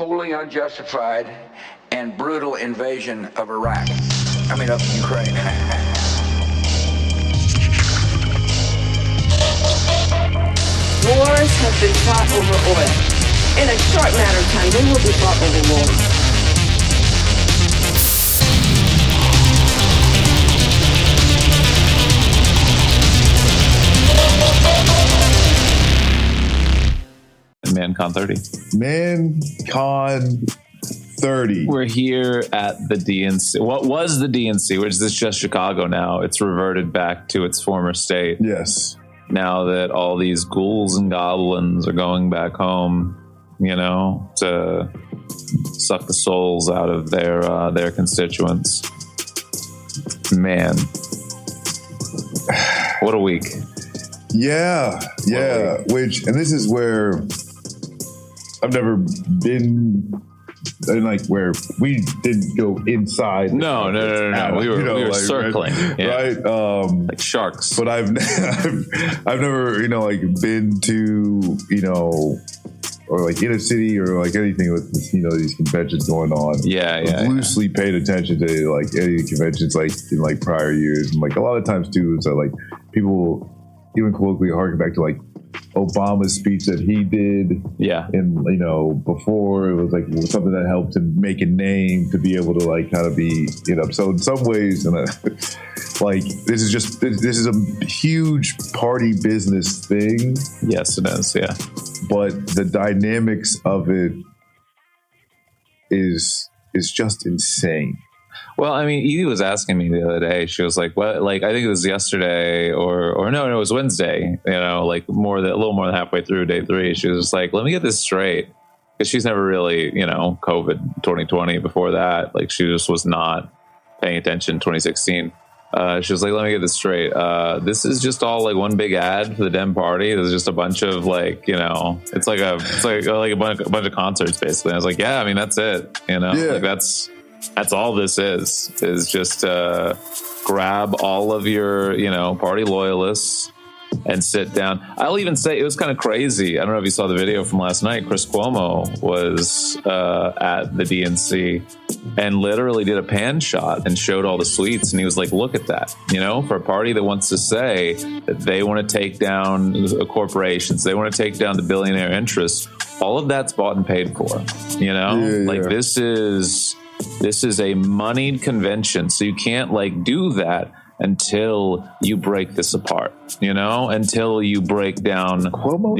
wholly unjustified and brutal invasion of Iraq. Of Ukraine. Wars have been fought over oil. In a short matter of time, they will be fought over war. Mancon 30. Mancon 30. We're here at the DNC. What was the DNC? Which is just Chicago now. It's reverted back to its former state. Yes. Now that all these ghouls and goblins are going back home, to suck the souls out of their constituents. Man, what a week. Yeah. And this is where I've never been. And where we didn't go inside. No. We were circling, right? Like sharks. But I've never, been to, or in a city or anything with these conventions going on. Yeah. Loosely paid attention to any conventions in prior years, and a lot of times too is that people even colloquially harken back to Obama's speech that he did. Yeah. And, before it was something that helped him make a name to be able to kind of be, so in some ways, and this is a huge party business thing. Yes, it is. Yeah. But the dynamics of it is just insane. Well, Edie was asking me the other day. She was like, "What?" I think it was yesterday, or no, it was Wednesday. A little more than halfway through day 3. She was just like, "Let me get this straight," because she's never really, COVID 2020 before that. She just was not paying attention. 2016. She was like, "Let me get this straight. This is just all one big ad for the Dem Party. There's just a bunch of it's like a bunch of concerts basically." And I was like, "Yeah, that's it. Yeah. That's all this is just grab all of your, party loyalists and sit down." I'll even say it was kind of crazy. I don't know if you saw the video from last night. Chris Cuomo was at the DNC and literally did a pan shot and showed all the suites. And he was like, "Look at that, for a party that wants to say that they want to take down corporations, they want to take down the billionaire interests, all of that's bought and paid for, This is a moneyed convention, so you can't do that until you break this apart, until you break down Cuomo.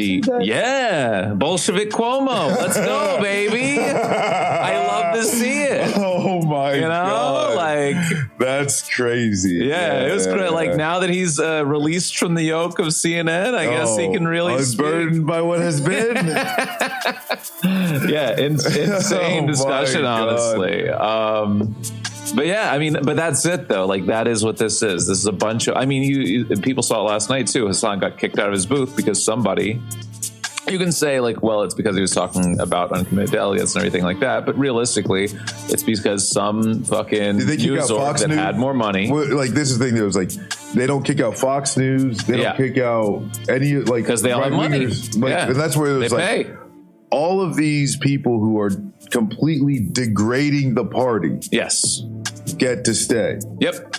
Bolshevik Cuomo. Let's go, baby. I love to see it. Oh my God. That's crazy. Yeah, it was great. Now that he's released from the yoke of CNN, I guess he can really unburdened by what has been. Yeah, insane discussion, honestly. But yeah, but that's it though. That is what this is. This is a bunch of, people saw it last night too. Hassan got kicked out of his booth because somebody, you can say it's because he was talking about uncommitted delegates and everything like that. But realistically, it's because some fucking news org that had more money. This is the thing that was they don't kick out Fox News. They don't kick out any because they all have money. And that's where it was pay. All of these people who are completely degrading the party. Yes. Get to stay. Yep.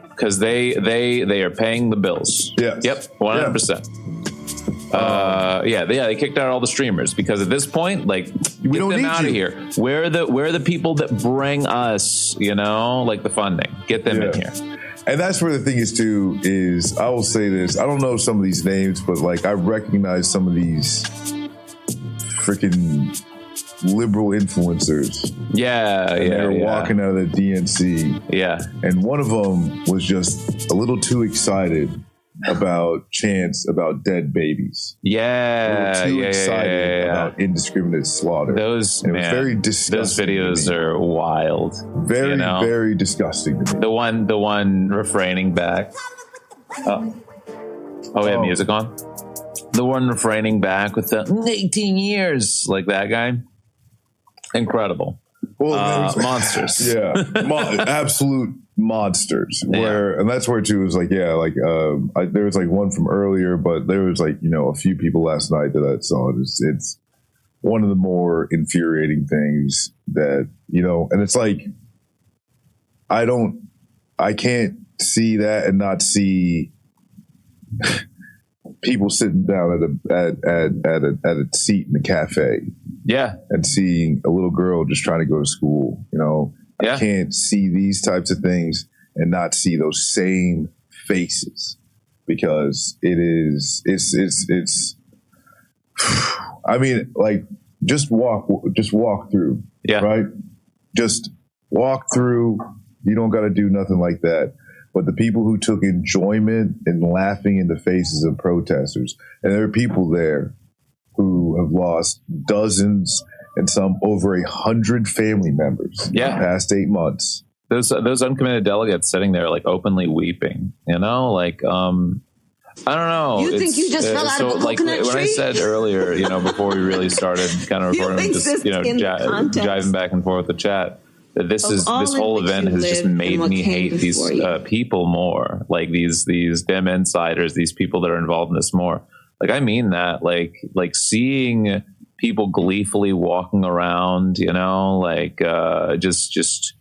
Because they are paying the bills. Yes. Yep. 100%. They kicked out all the streamers because at this point, we get them out of here. Where are the people that bring us, the funding? Get them in here. And that's where the thing is too. Is I will say this. I don't know some of these names, but I recognize some of these freaking liberal influencers. They're walking out of the DNC. Yeah. And one of them was just a little too excited about chants about dead babies. Yeah. Too excited about indiscriminate slaughter. Those, it was very disgusting. Those videos are wild. Very, very disgusting to me. The one refraining back. We have music on? The one refraining back with the 18 years, that guy. Incredible. Well, monsters. Yeah. Absolute monsters. And that's where too was there was one from earlier, but there was a few people last night that I saw. It's one of the more infuriating things that, and it's like, I can't see that and not see people sitting down at a seat in a cafe. Yeah. And seeing a little girl just trying to go to school, Yeah. I can't see these types of things and not see those same faces, because it's I mean, like, just walk through. Yeah. Right. Just walk through. You don't got to do nothing like that. But the people who took enjoyment in laughing in the faces of protesters, and there are people there who have lost dozens and some over 100 family members in the past 8 months. Those uncommitted delegates sitting there, like, openly weeping, like, I don't know. You think you just fell out of a coconut when tree? I said earlier, before we really started kind of recording, just, jiving back and forth with the chat, that this whole event has just made me hate these people more, like these Dem insiders, these people that are involved in this more. Like, I mean that, like seeing people gleefully walking around, just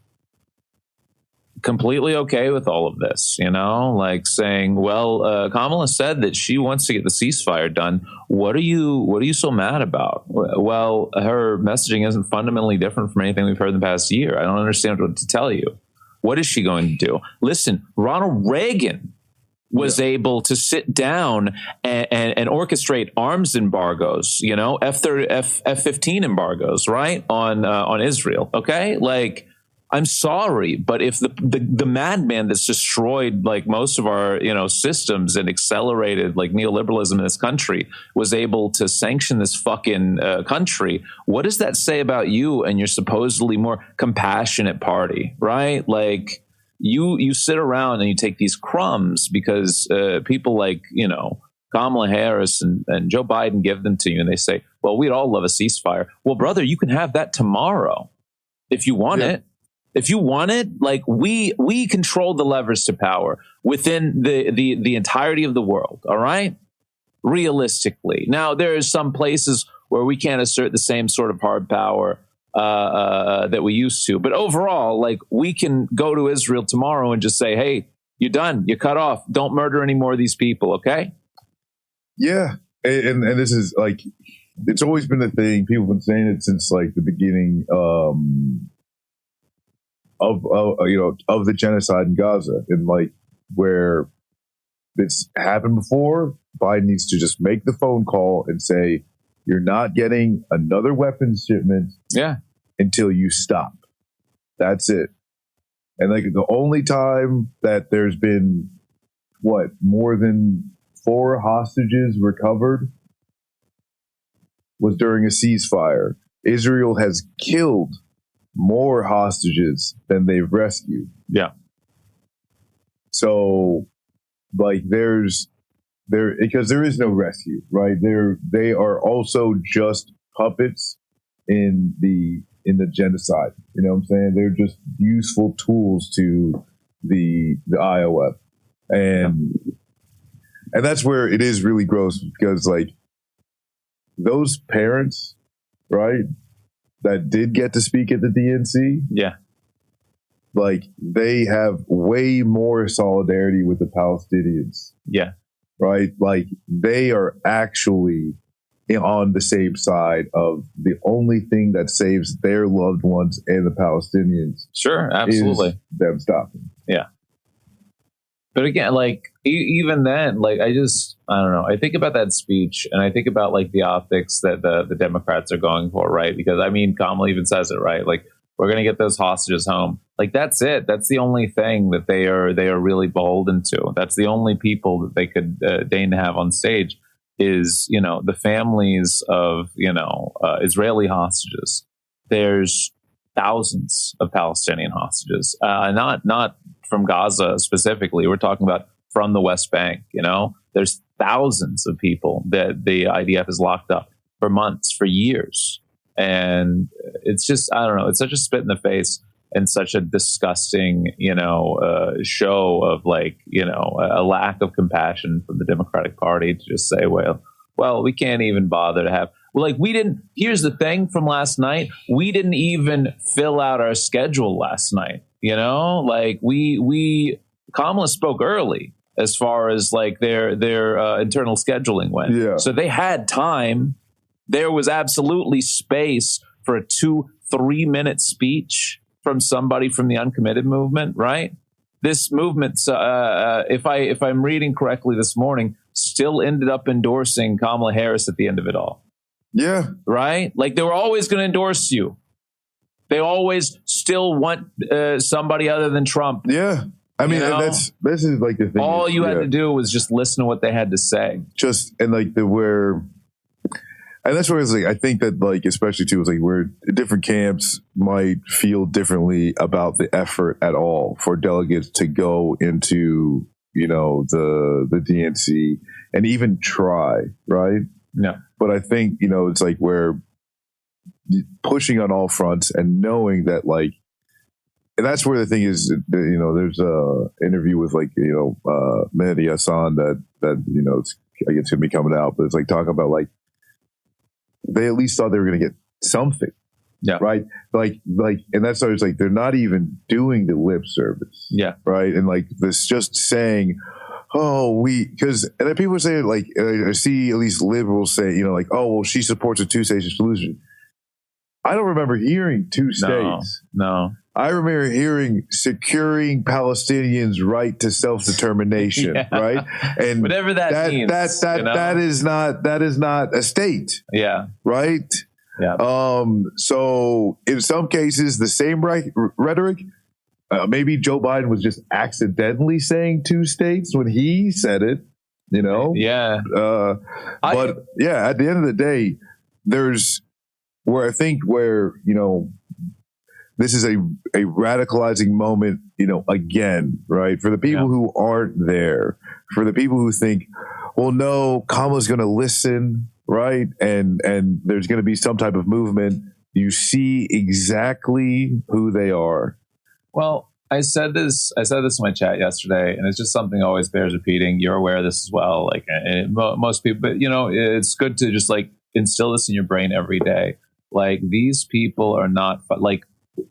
completely okay with all of this, like saying, well, Kamala said that she wants to get the ceasefire done. What are you so mad about? Well, her messaging isn't fundamentally different from anything we've heard in the past year. I don't understand what to tell you. What is she going to do? Listen, Ronald Reagan was able to sit down and orchestrate arms embargoes, F-15 embargoes, right, on Israel. Okay, like, I'm sorry, but if the madman that's destroyed, like, most of our systems and accelerated, like, neoliberalism in this country was able to sanction this fucking country, what does that say about you and your supposedly more compassionate party, right? Like, you sit around and you take these crumbs because people like Kamala Harris and Joe Biden give them to you, and they say, well, we'd all love a ceasefire. Well, brother, you can have that tomorrow if you want it. If you want it, like, we control the levers to power within the entirety of the world. All right. Realistically. Now, there are some places where we can't assert the same sort of hard power that we used to. But overall, like, we can go to Israel tomorrow and just say, hey, you're done. You're cut off. Don't murder any more of these people. OK. Yeah. And this is, like, it's always been a thing. People have been saying it since, like, the beginning of the genocide in Gaza, and, like, where it's happened before. Biden needs to just make the phone call and say, you're not getting another weapons shipment until you stop. That's it. And, like, the only time that there's been more than 4 hostages recovered was during a ceasefire. Israel has killed more hostages than they've rescued. Yeah. So, like, because there is no rescue, right? They are also just puppets in the genocide. You know what I'm saying? They're just useful tools to the IOF. And that's where it is really gross, because, like, those parents, right, that did get to speak at the DNC, like, they have way more solidarity with the Palestinians. Yeah. Right? Like, they are actually on the same side of the only thing that saves their loved ones and the Palestinians. Sure, absolutely. Is them stopping. Yeah. But again, like, even then, like, I don't know. I think about that speech, and I think about, like, the optics that the Democrats are going for, right? Because, I mean, Kamala even says it, right? Like, we're going to get those hostages home. Like, that's it. That's the only thing that they are really beholden to. That's the only people that they could deign to have on stage is, the families of, Israeli hostages. There's thousands of Palestinian hostages, not from Gaza specifically. We're talking about from the West Bank. There's thousands of people that the IDF has locked up for months, for years. And it's just, I don't know, it's such a spit in the face and such a disgusting, show of, like, a lack of compassion from the Democratic Party to just say, well, we can't even bother to have. Like we didn't. Here's the thing from last night: we didn't even fill out our schedule last night. You know, like we Kamala spoke early as far as like their internal scheduling went. Yeah. So they had time. There was absolutely space for a 2-3 minute speech from somebody from the uncommitted movement, right? This movement, if I'm reading correctly this morning, still ended up endorsing Kamala Harris at the end of it all. Yeah. Right? Like they were always going to endorse you. They always still want somebody other than Trump. Yeah. I mean, You know? this is like the thing. All you had to do was just listen to what they had to say. And that's where it's like, I think that like, especially too, it's like where different camps might feel differently about the effort at all for delegates to go into, you know, the DNC and even try, right? Yeah. But I think, you know, it's like where pushing on all fronts and knowing that like, and that's where the thing is, you know, there's a interview with like, you know, Mehdi Hassan that, you know, it's going to be coming out, but it's like talking about like, they at least thought they were going to get something. Yeah. Right. Like, and that's always like, they're not even doing the lip service. Yeah. Right. And like this just saying, oh, and then people say like, I see at least liberals say, you know, like, oh, well, she supports a 2-state solution. I don't remember hearing 2 states. No. I remember hearing securing Palestinians' right to self-determination, Yeah. right? And whatever that means. You know? that is not a state. Yeah. Right? Yeah. So in some cases, the same rhetoric, maybe Joe Biden was just accidentally saying 2 states when he said it, you know? Yeah. But at the end of the day, there's where, you know, this is a radicalizing moment, you know, again, right? For the people who aren't there, for the people who think, well, no, Kamala's going to listen, right? And there's going to be some type of movement. You see exactly who they are. Well, I said this in my chat yesterday, and it's just something always bears repeating. You're aware of this as well. Like most people, but you know, it's good to just like instill this in your brain every day. Like these people are not like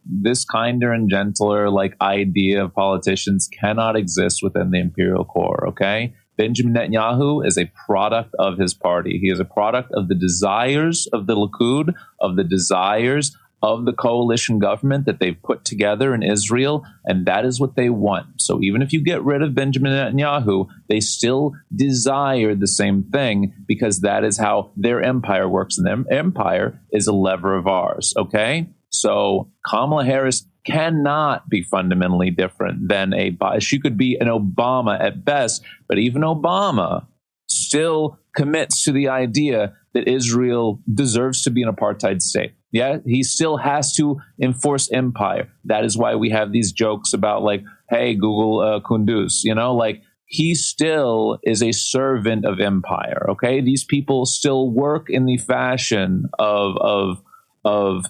this kinder and gentler like idea of politicians cannot exist within the imperial core. Okay. Benjamin Netanyahu is a product of his party. He is a product of the desires of the Likud, of the desires of the coalition government that they've put together in Israel, and that is what they want. So even if you get rid of Benjamin Netanyahu, they still desire the same thing because that is how their empire works, and their empire is a lever of ours, okay? So Kamala Harris cannot be fundamentally different than she could be an Obama at best, but even Obama still commits to the idea that Israel deserves to be an apartheid state. Yeah, he still has to enforce empire. That is why we have these jokes about like, hey, Google Kunduz, you know, like he still is a servant of empire. Okay, these people still work in the fashion of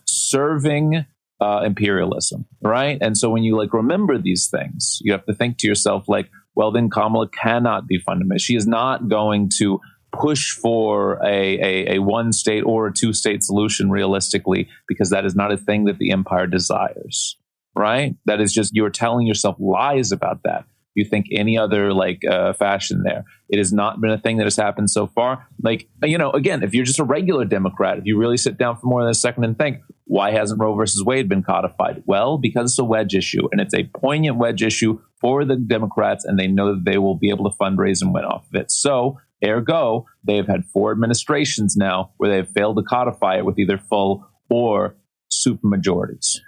serving imperialism, right? And so when you like remember these things, you have to think to yourself like, well, then Kamala cannot be fundamental. She is not going to push for a 1-state or a 2-state solution realistically, because that is not a thing that the empire desires, right? That is just, you're telling yourself lies about that. You think any other like fashion there. It has not been a thing that has happened so far. Like, you know, again, if you're just a regular Democrat, if you really sit down for more than a second and think, why hasn't Roe versus Wade been codified? Well, because it's a wedge issue, and it's a poignant wedge issue for the Democrats, and they know that they will be able to fundraise and win off of it. So, ergo, they have had 4 administrations now where they have failed to codify it with either full or supermajorities.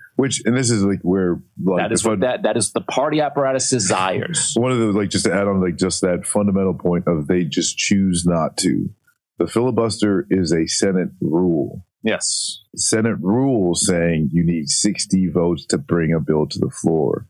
And this is like where like that is the party apparatus desires. One of the like just to add on like just that fundamental point of they just choose not to. The filibuster is a Senate rule. Yes. Senate rule saying you need 60 votes to bring a bill to the floor.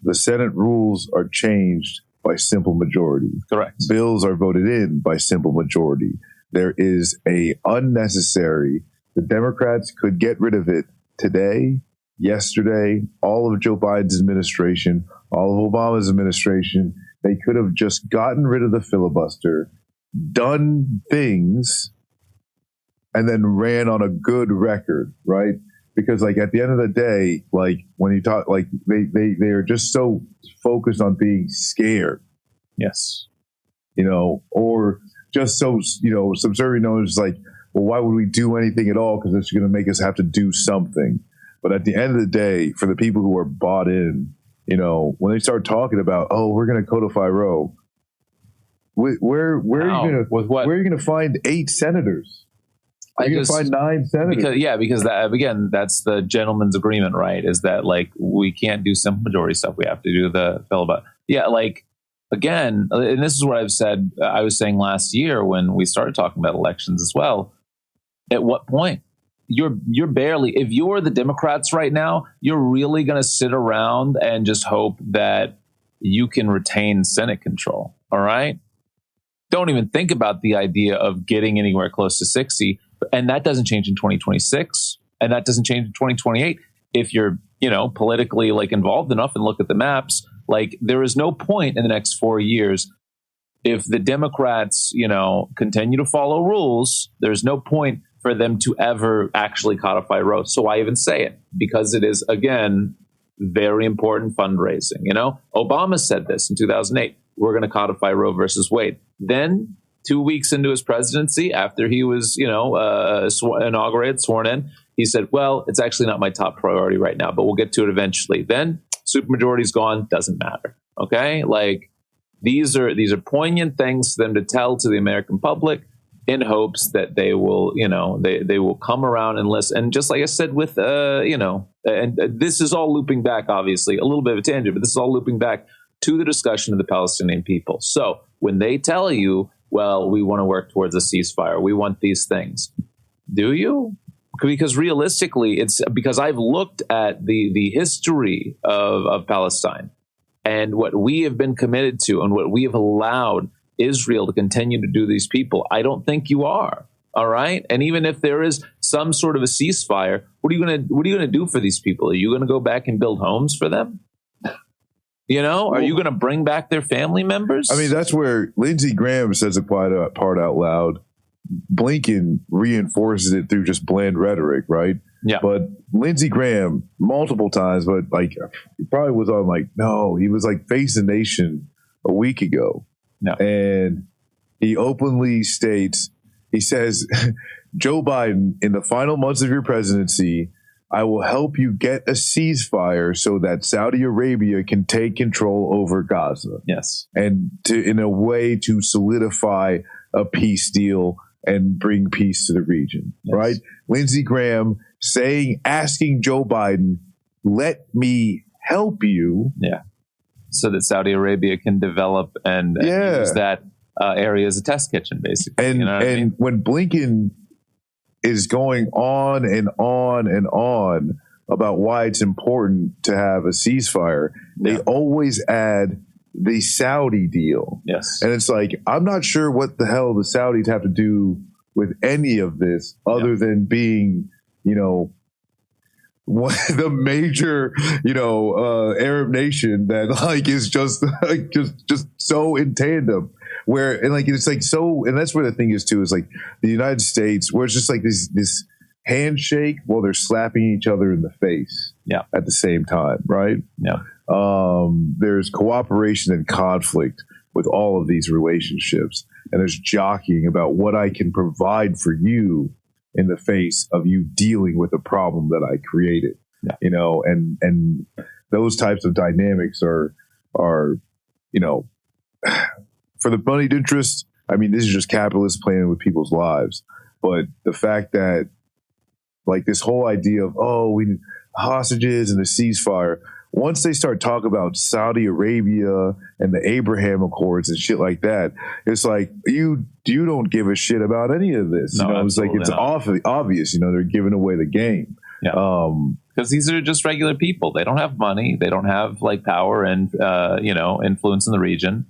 The Senate rules are changed by simple majority. Correct. Bills are voted in by simple majority. There is a unnecessary, the Democrats could get rid of it today, yesterday, all of Joe Biden's administration, all of Obama's administration. They could have just gotten rid of the filibuster, done things and then ran on a good record, right? Because like at the end of the day, like when you talk, like they are just so focused on being scared, Yes. Or just so, subservient. It's like, well, why would we do anything at all? Because it's going to make us have to do something. But at the end of the day, for the people who are bought in, when they start talking about, oh, we're going to codify Roe, where are you going to find 8 senators? You're going to find 9 senators. Because that, again, that's the gentleman's agreement, right? Is that like we can't do simple majority stuff. We have to do the filibuster. Yeah, like again, and this is what I've said. I was saying last year when we started talking about elections as well. At what point you're barely, if you're the Democrats right now, you're really going to sit around and just hope that you can retain Senate control. All right. Don't even think about the idea of getting anywhere close to 60. And that doesn't change in 2026. And that doesn't change in 2028. If you're, politically like involved enough and look at the maps, like there is no point in the next 4 years. If the Democrats, continue to follow rules, there's no point for them to ever actually codify Roe. So I even say it because it is, again, very important fundraising. Obama said this in 2008. We're going to codify Roe versus Wade. Then 2 weeks into his presidency, after he was, inaugurated, sworn in, he said, well, it's actually not my top priority right now, but we'll get to it eventually. Then supermajority's gone, doesn't matter. Okay? Like these are poignant things for them to tell to the American public in hopes that they will, they will come around and listen. And just like I said with, and this is all looping back, obviously, a little bit of a tangent, but this is all looping back to the discussion of the Palestinian people. So when they tell you, well, we want to work towards a ceasefire, we want these things, do you? Because realistically, it's because I've looked at the history of Palestine and what we have been committed to and what we have allowed Israel to continue to do these people. I don't think you are. All right. And even if there is some sort of a ceasefire, what are you going to do for these people? Are you going to go back and build homes for them? Are you going to bring back their family members? I mean, that's where Lindsey Graham says the part out loud. Blinken reinforces it through just bland rhetoric, right? Yeah. But Lindsey Graham, multiple times, but like he probably was on like, no, he was like Face the Nation a week ago. No. And he openly states, he says, Joe Biden, in the final months of your presidency, I will help you get a ceasefire so that Saudi Arabia can take control over Gaza. Yes. And in a way to solidify a peace deal and bring peace to the region, yes. Right? Lindsey Graham asking Joe Biden, let me help you. Yeah. So that Saudi Arabia can develop and use that area as a test kitchen, basically. And when Blinken is going on and on and on about why it's important to have a ceasefire, they always add the Saudi deal. Yes. And it's like, I'm not sure what the hell the Saudis have to do with any of this other than being, the major, Arab nation that like is just like just so in tandem. Where and like it's like so, and that's where the thing is too, is like the United States, where it's just like this handshake while they're slapping each other in the face, at the same time, right? Yeah. There's cooperation and conflict with all of these relationships, and there's jockeying about what I can provide for you in the face of you dealing with a problem that I created, and those types of dynamics are for the moneyed interest. I mean, this is just capitalists playing with people's lives. But the fact that like this whole idea of, we need hostages and a ceasefire, once they start talking about Saudi Arabia and the Abraham Accords and shit like that, it's like you don't give a shit about any of this. No, it's like it's obvious. They're giving away the game. Yeah. Because these are just regular people. They don't have money. They don't have like power and influence in the region.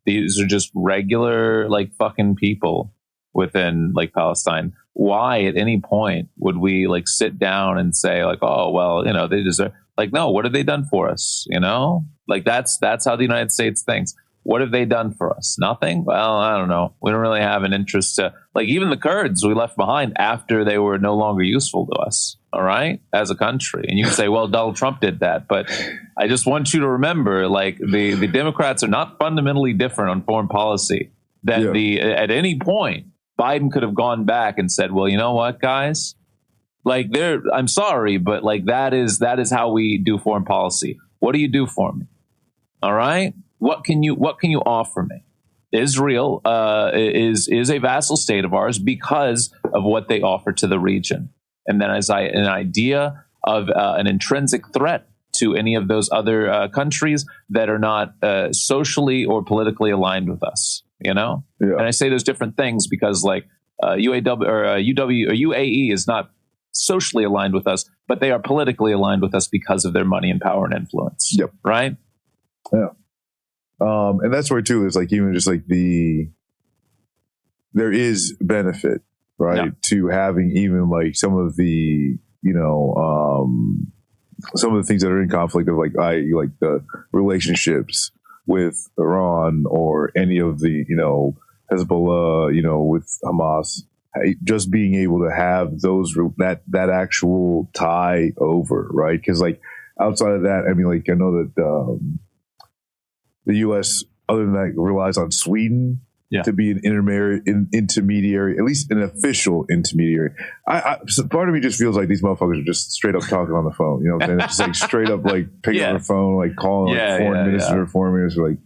These are just regular like fucking people within like Palestine. Why at any point would we like sit down and say like, oh well, they deserve? Like, no, what have they done for us? Like that's how the United States thinks. What have they done for us? Nothing? Well, I don't know. We don't really have an interest to, like, even the Kurds we left behind after they were no longer useful to us, all right, as a country. And you can say, well, Donald Trump did that. But I just want you to remember, like, the Democrats are not fundamentally different on foreign policy. That at any point, Biden could have gone back and said, well, you know what, guys? Like, I'm sorry, but like that is how we do foreign policy. What do you do for me? All right. What can you offer me? Israel is a vassal state of ours because of what they offer to the region, and then as an idea of an intrinsic threat to any of those other countries that are not socially or politically aligned with us. You know, and I say those different things because like UAW or UAE is not socially aligned with us, but they are politically aligned with us because of their money and power and influence. Yep. Right. Yeah. And that's where too is like even just like there is benefit, right, to having even like some of the some of the things that are in conflict of like the relationships with Iran or any of the Hezbollah, with Hamas, just being able to have those that actual tie over, right? Because like outside of that, I mean, like I know that the U.S. other than that relies on Sweden to be an intermediary, at least an official intermediary. So part of me just feels like these motherfuckers are just straight up talking on the phone. You know what I'm saying? It's just like straight up like picking up the phone, like calling foreign minister or foreign minister, like,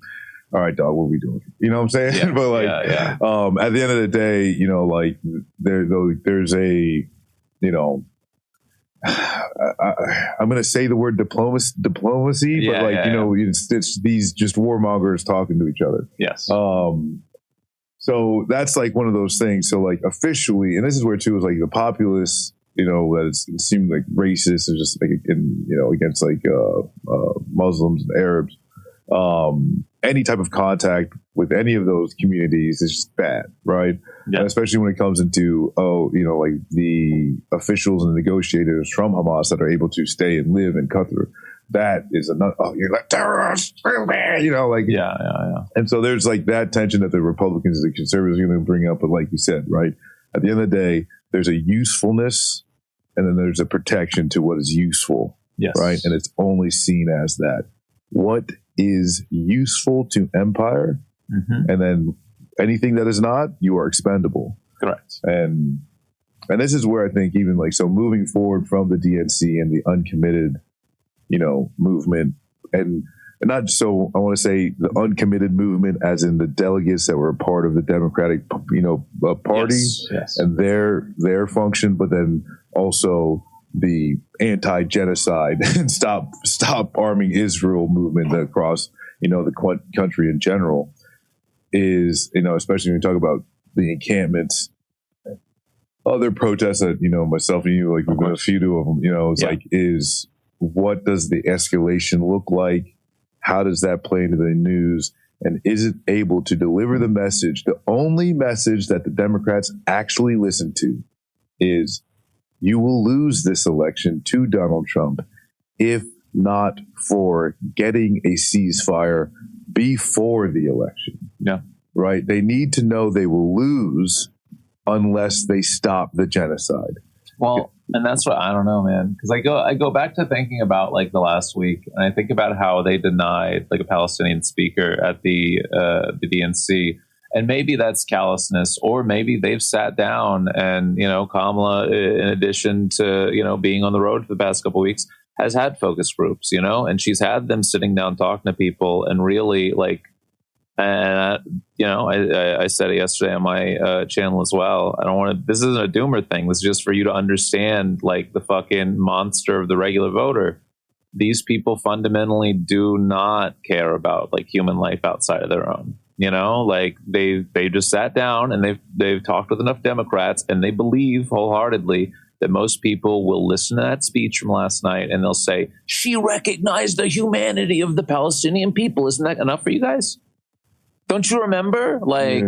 all right, dog, what are we doing? You know what I'm saying? Yeah, but like, at the end of the day, like there's a, I'm going to say the word diplomacy, but like, it's these just warmongers talking to each other. Yes. So that's like one of those things. So like officially, and this is where too is like the populace, that it seemed like racist or just like, against like Muslims and Arabs. Any type of contact with any of those communities is just bad, right? Yeah. And especially when it comes into, like the officials and negotiators from Hamas that are able to stay and live in Qatar. That is another, you're like terrorists, like. Yeah. And so there's like that tension that the Republicans and the conservatives are going to bring up. But like you said, right, at the end of the day, there's a usefulness and then there's a protection to what is useful. Yes. Right. And it's only seen as that. What is useful to empire, and then anything that is not, you are expendable. Correct. And this is where I think even like, so moving forward from the DNC and the uncommitted, movement, and not so I want to say the uncommitted movement as in the delegates that were a part of the Democratic, party and their function, but then also the anti-genocide and stop arming Israel movement across, the country in general is, especially when you talk about the encampments, other protests that, myself and you, like we've done a few of them, is what does the escalation look like? How does that play into the news? And is it able to deliver the message? The only message that the Democrats actually listen to is, you will lose this election to Donald Trump if not for getting a ceasefire before the election. Yeah. Right? They need to know they will lose unless they stop the genocide. Well, and that's what I don't know, man. Because I go back to thinking about like the last week, and I think about how they denied like a Palestinian speaker at the DNC. And maybe that's callousness, or maybe they've sat down and, Kamala, in addition to, being on the road for the past couple of weeks, has had focus groups, and she's had them sitting down talking to people and really like, and, I said it yesterday on my channel as well. I don't want to, this isn't a doomer thing. This is just for you to understand like the fucking monster of the regular voter. These people fundamentally do not care about like human life outside of their own. Like they just sat down and they've talked with enough Democrats, and they believe wholeheartedly that most people will listen to that speech from last night and they'll say, she recognized the humanity of the Palestinian people. Isn't that enough for you guys? Don't you remember? Like,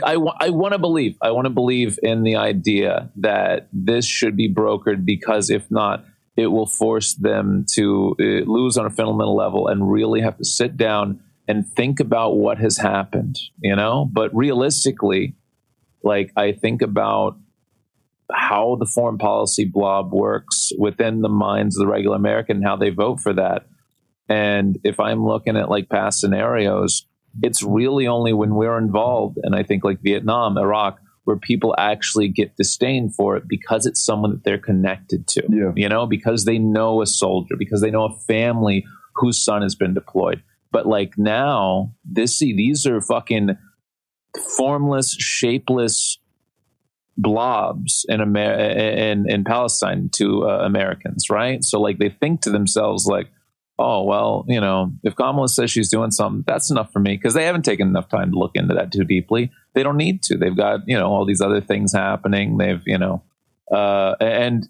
I want to believe in the idea that this should be brokered, because if not, it will force them to lose on a fundamental level and really have to sit down and think about what has happened, but realistically, like, I think about how the foreign policy blob works within the minds of the regular American, how they vote for that. And if I'm looking at like past scenarios, it's really only when we're involved, and I think like Vietnam, Iraq, where people actually get disdain for it because it's someone that they're connected to, because they know a soldier, because they know a family whose son has been deployed. But like now, these are fucking formless, shapeless blobs in Palestine to Americans, right? So like they think to themselves like, oh, well, if Kamala says she's doing something, that's enough for me, because they haven't taken enough time to look into that too deeply. They don't need to. They've got, all these other things happening. They've, obviously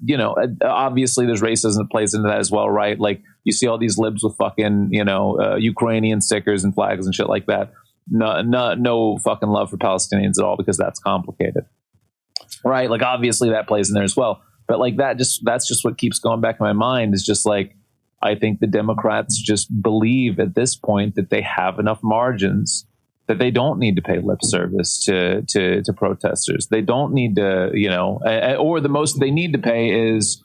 there's racism that plays into that as well, right? Like you see all these libs with fucking, Ukrainian stickers and flags and shit like that. No fucking love for Palestinians at all, because that's complicated, right? Like obviously that plays in there as well. But like that's just what keeps going back in my mind, is just like, I think the Democrats just believe at this point that they have enough margins that they don't need to pay lip service to protesters. They don't need to, or the most they need to pay is,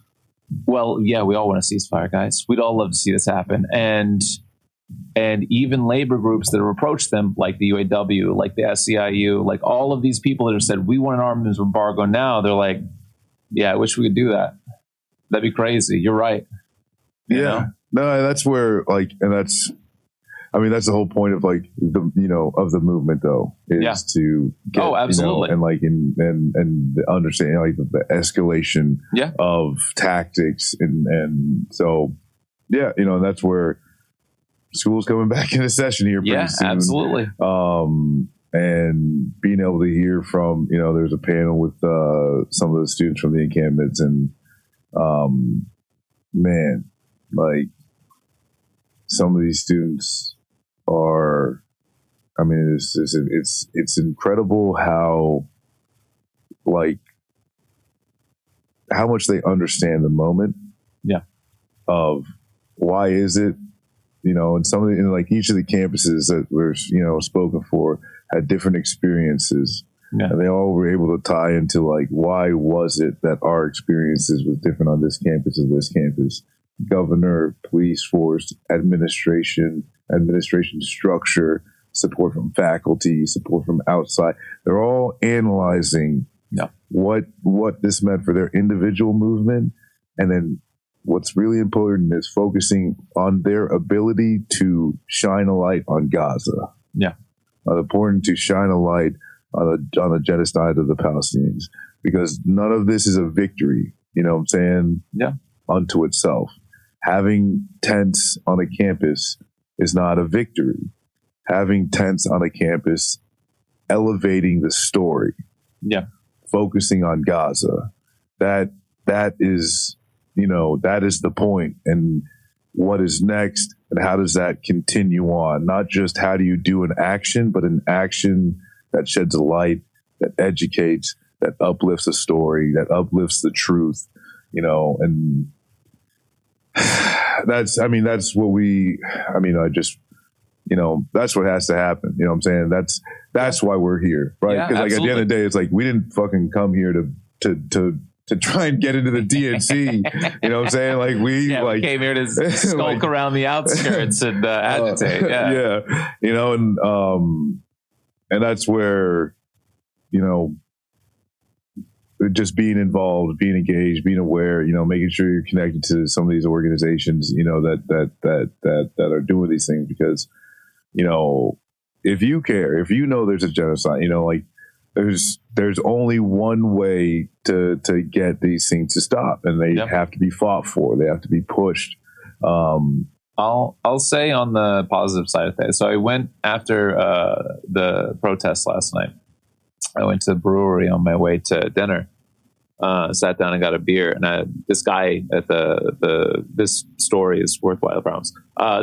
well, yeah, we all want a ceasefire, guys. We'd all love to see this happen. And even labor groups that have approached them, like the UAW, like the SEIU, like all of these people that have said, we want an arms embargo now, they're like, yeah, I wish we could do that. That'd be crazy. You're right. Yeah, no, that's where that's the whole point of like of the movement though, is to get, absolutely. and understand like the escalation of tactics and so and that's where school's coming back into session here pretty soon. Absolutely. And being able to hear from there's a panel with some of the students from the encampments, and man, like some of these students are, it's incredible how much they understand the moment of why is it, and some of the, like each of the campuses that were, spoken for had different experiences. Yeah. And they all were able to tie into like, why was it that our experiences was different on this campus and this campus? Governor, police force, administration structure, support from faculty, support from outside. They're all analyzing what this meant for their individual movement. And then what's really important is focusing on their ability to shine a light on Gaza. Yeah. Important to shine a light on the genocide of the Palestinians, because none of this is a victory, you know what I'm saying? Yeah. Unto itself. Having tents on a campus is not a victory. Having tents on a campus, elevating the story. Yeah. Focusing on Gaza. That is, that is the point. And what is next, and how does that continue on? Not just how do you do an action, but an action that sheds a light, that educates, that uplifts a story, that uplifts the truth, and that's what that's what has to happen. You know what I'm saying? That's why we're here, right? Because at the end of the day, it's like, we didn't fucking come here to try and get into the DNC. You know what I'm saying? Like we came here to skulk around the outskirts and agitate. And that's where, just being involved, being engaged, being aware, making sure you're connected to some of these organizations, that are doing these things, because, if you care, if there's a genocide, there's only one way to get these things to stop, and they have to be fought for. They have to be pushed. I'll say on the positive side of things. So I went after the protest last night. I went to the brewery on my way to dinner. Sat down and got a beer, and this guy at this story is worthwhile, I promise.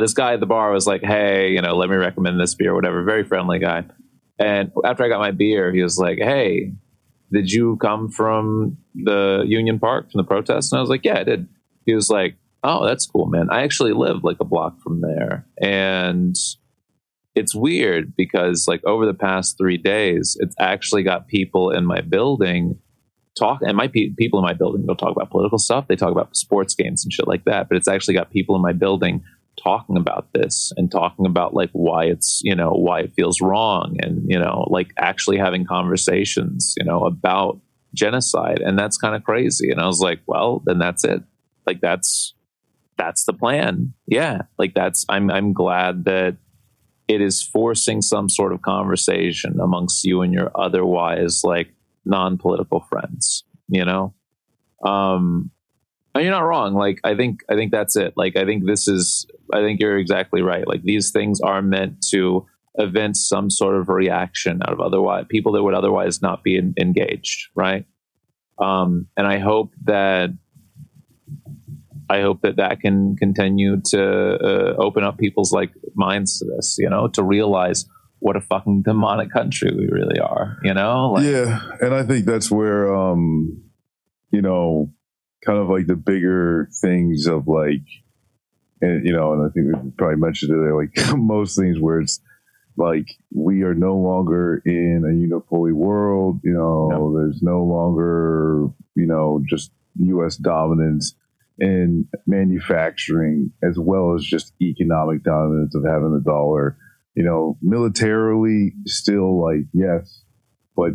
This guy at the bar was like, "Hey, let me recommend this beer," whatever. Very friendly guy. And after I got my beer, he was like, "Hey, did you come from the Union Park, from the protest?" And I was like, "Yeah, I did." He was like, "Oh, that's cool, man. I actually live like a block from there." And it's weird because like over the past 3 days, it's actually got people in my building talk, and people in my building don't talk about political stuff. They talk about sports games and shit like that. But it's actually got people in my building talking about this and talking about like why it's, why it feels wrong, and, like actually having conversations, about genocide. And that's kind of crazy. And I was like, well, then that's it. Like, that's the plan. Yeah. Like I'm glad that it is forcing some sort of conversation amongst you and your otherwise like non-political friends, and you're not wrong. Like, I think that's it. Like, I think you're exactly right. Like, these things are meant to evince some sort of reaction out of people that would otherwise not be engaged. Right. And I hope that can continue to open up people's like minds to this, to realize what a fucking demonic country we really are, Like, yeah. And I think that's where, kind of like the bigger things of like, and I think we probably mentioned it, like most things where it's like, we are no longer in a unipolar world, no. There's no longer, just U.S. dominance in manufacturing as well as just economic dominance of having the dollar, militarily still like, yes, but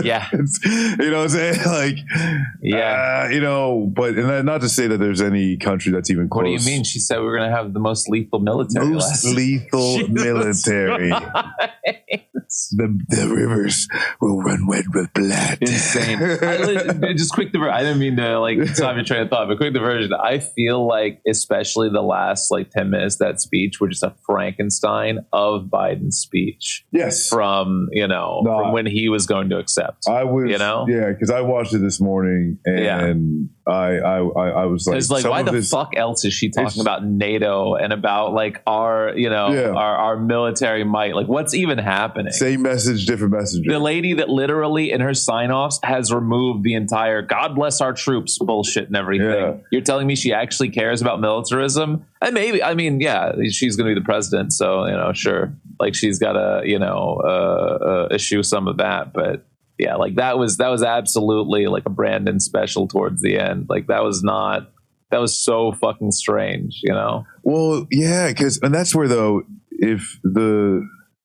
yeah, it's, what I'm saying? Like, yeah, but and not to say that there's any country that's even close. What do you mean? She said we were going to have the most lethal military. Military. The rivers will run wet with blood. Insane. Just quick diversion. I didn't mean to like stop your train of thought, but quick diversion. I feel like, especially the last like 10 minutes of that speech, were just a Frankenstein of Biden's speech. Yes. From from when he was going to accept. I was, yeah, because I watched it this morning, and I was like, it's like, why the fuck else is she talking about NATO and about like our our military might? Like, what's even happening? Same message, different messenger. The lady that literally in her sign-offs has removed the entire "God bless our troops" bullshit and everything. Yeah. You're telling me she actually cares about militarism? And maybe, I mean, yeah, she's going to be the president, so sure, like she's got to issue some of that, but. Yeah, like that was absolutely like a Brandon special towards the end. Like that was so fucking strange, Well, yeah, and that's where though,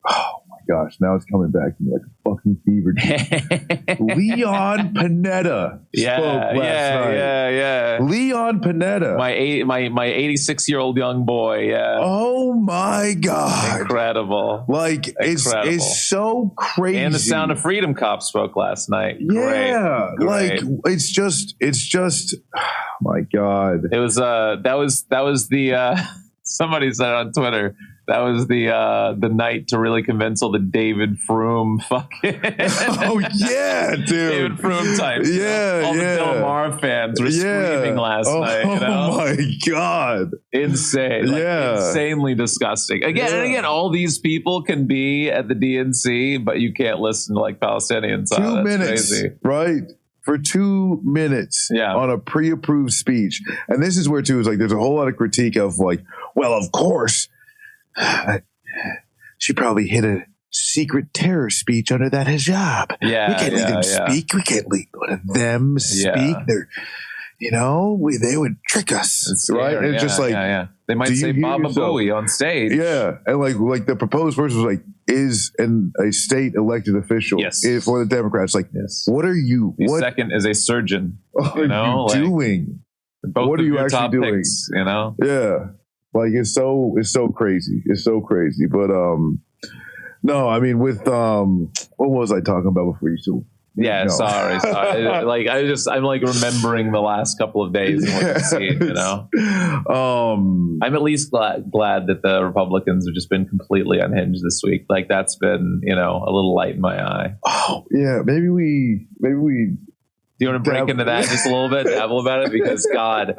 oh my gosh, now it's coming back to me like a fucking fever dream. Leon Panetta spoke last night. Yeah. Leon Panetta, my 86-year-old young boy. Yeah. Oh my god, incredible! Like incredible. It's so crazy. And the Sound of Freedom cop spoke last night. Yeah, Great. Like it's just. Oh my god, it was that was the somebody said on Twitter. That was the night to really convince all the David Froome fucking oh yeah, dude, David Froome types. Yeah, all the Bill Maher fans were screaming last night. Oh my god, insane! Like, insanely disgusting. Again, all these people can be at the DNC, but you can't listen to like Palestinians. 2 minutes, crazy. Right? For 2 minutes on a pre-approved speech, and this is where too is like there's a whole lot of critique of like, well, of course. She probably hit a secret terror speech under that hijab. Yeah, we can't let them speak. We can't let them speak. They're, they would trick us, it's right? Scary. It's just like they might say Baba Booey on stage. Yeah, and like the proposed version was like, is a state elected official for the Democrats. Like, what are you? The second is a surgeon. What are you doing? What are you actually doing? Picks, Yeah. Like it's so crazy. It's so crazy. But no, I mean with what was I talking about before you two? Yeah, no. sorry. Like I'm like remembering the last couple of days and what you've seen, I'm at least glad that the Republicans have just been completely unhinged this week. Like that's been, a little light in my eye. Oh yeah, maybe we do you want to break into that just a little bit, dabble about it? Because God,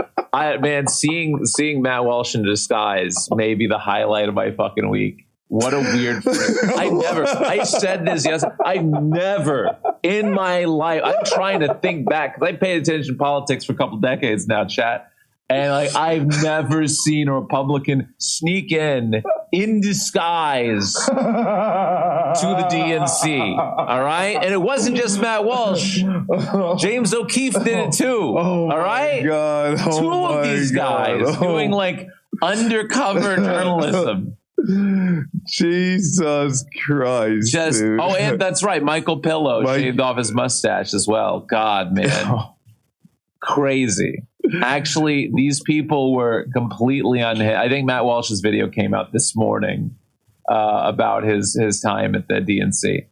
seeing Matt Walsh in disguise may be the highlight of my fucking week. What a weird I said this yesterday. I never in my life, I'm trying to think back because I paid attention to politics for a couple decades now, chat. And like I've never seen a Republican sneak in in disguise to the DNC. All right. And it wasn't just Matt Walsh. James O'Keefe did it too. All right. God. Two of these guys doing like undercover journalism. Jesus Christ. Just dude. and that's right. Michael Pillow shaved off his mustache as well. God, man. Crazy. Actually, these people were completely unhinged. I think Matt Walsh's video came out this morning about his time at the DNC.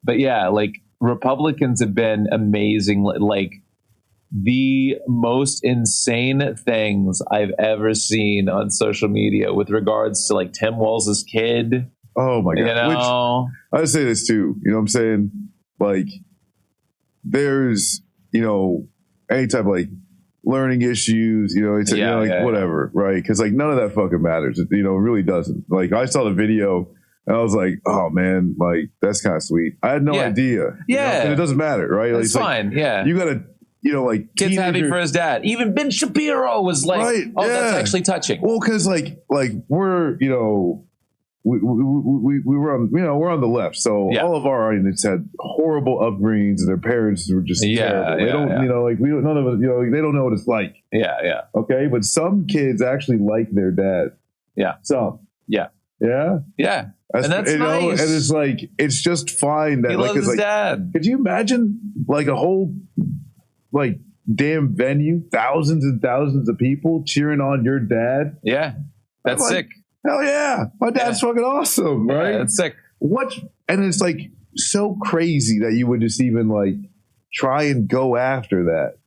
But yeah, like Republicans have been amazing. Like the most insane things I've ever seen on social media with regards to like Tim Walz's kid. Oh my God. You know? Which, I say this too. You know what I'm saying? Like there's, any type of like learning issues, it's whatever, right? Because like none of that fucking matters. It really doesn't. Like I saw the video and I was like, oh man, like that's kind of sweet. I had no idea. And it doesn't matter, right? Like, it's fine. You gotta, like kid's happy for his dad. Even Ben Shapiro was like, that's actually touching. Well, because like we're we were on we're on the left, so all of our audience had horrible upbringings and their parents were just terrible. They don't none of us they don't know what it's like. Okay, but some kids actually like their dad. Some and that's nice. And it's like it's just fine that he loves his dad. Could you imagine like a whole like damn venue, thousands and thousands of people cheering on your dad? That's sick. Hell yeah. My dad's fucking awesome, right? Yeah, that's sick. And it's like so crazy that you would just even like try and go after that.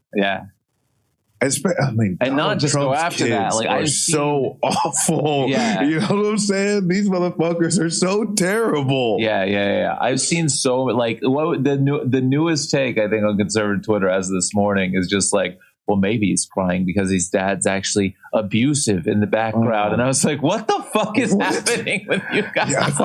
And not just go after that. Like I've so awful. You know what I'm saying? These motherfuckers are so terrible. I've seen so like the newest take I think on conservative Twitter as of this morning is just like, well, maybe he's crying because his dad's actually abusive in the background. And I was like, what the fuck is happening with you guys? If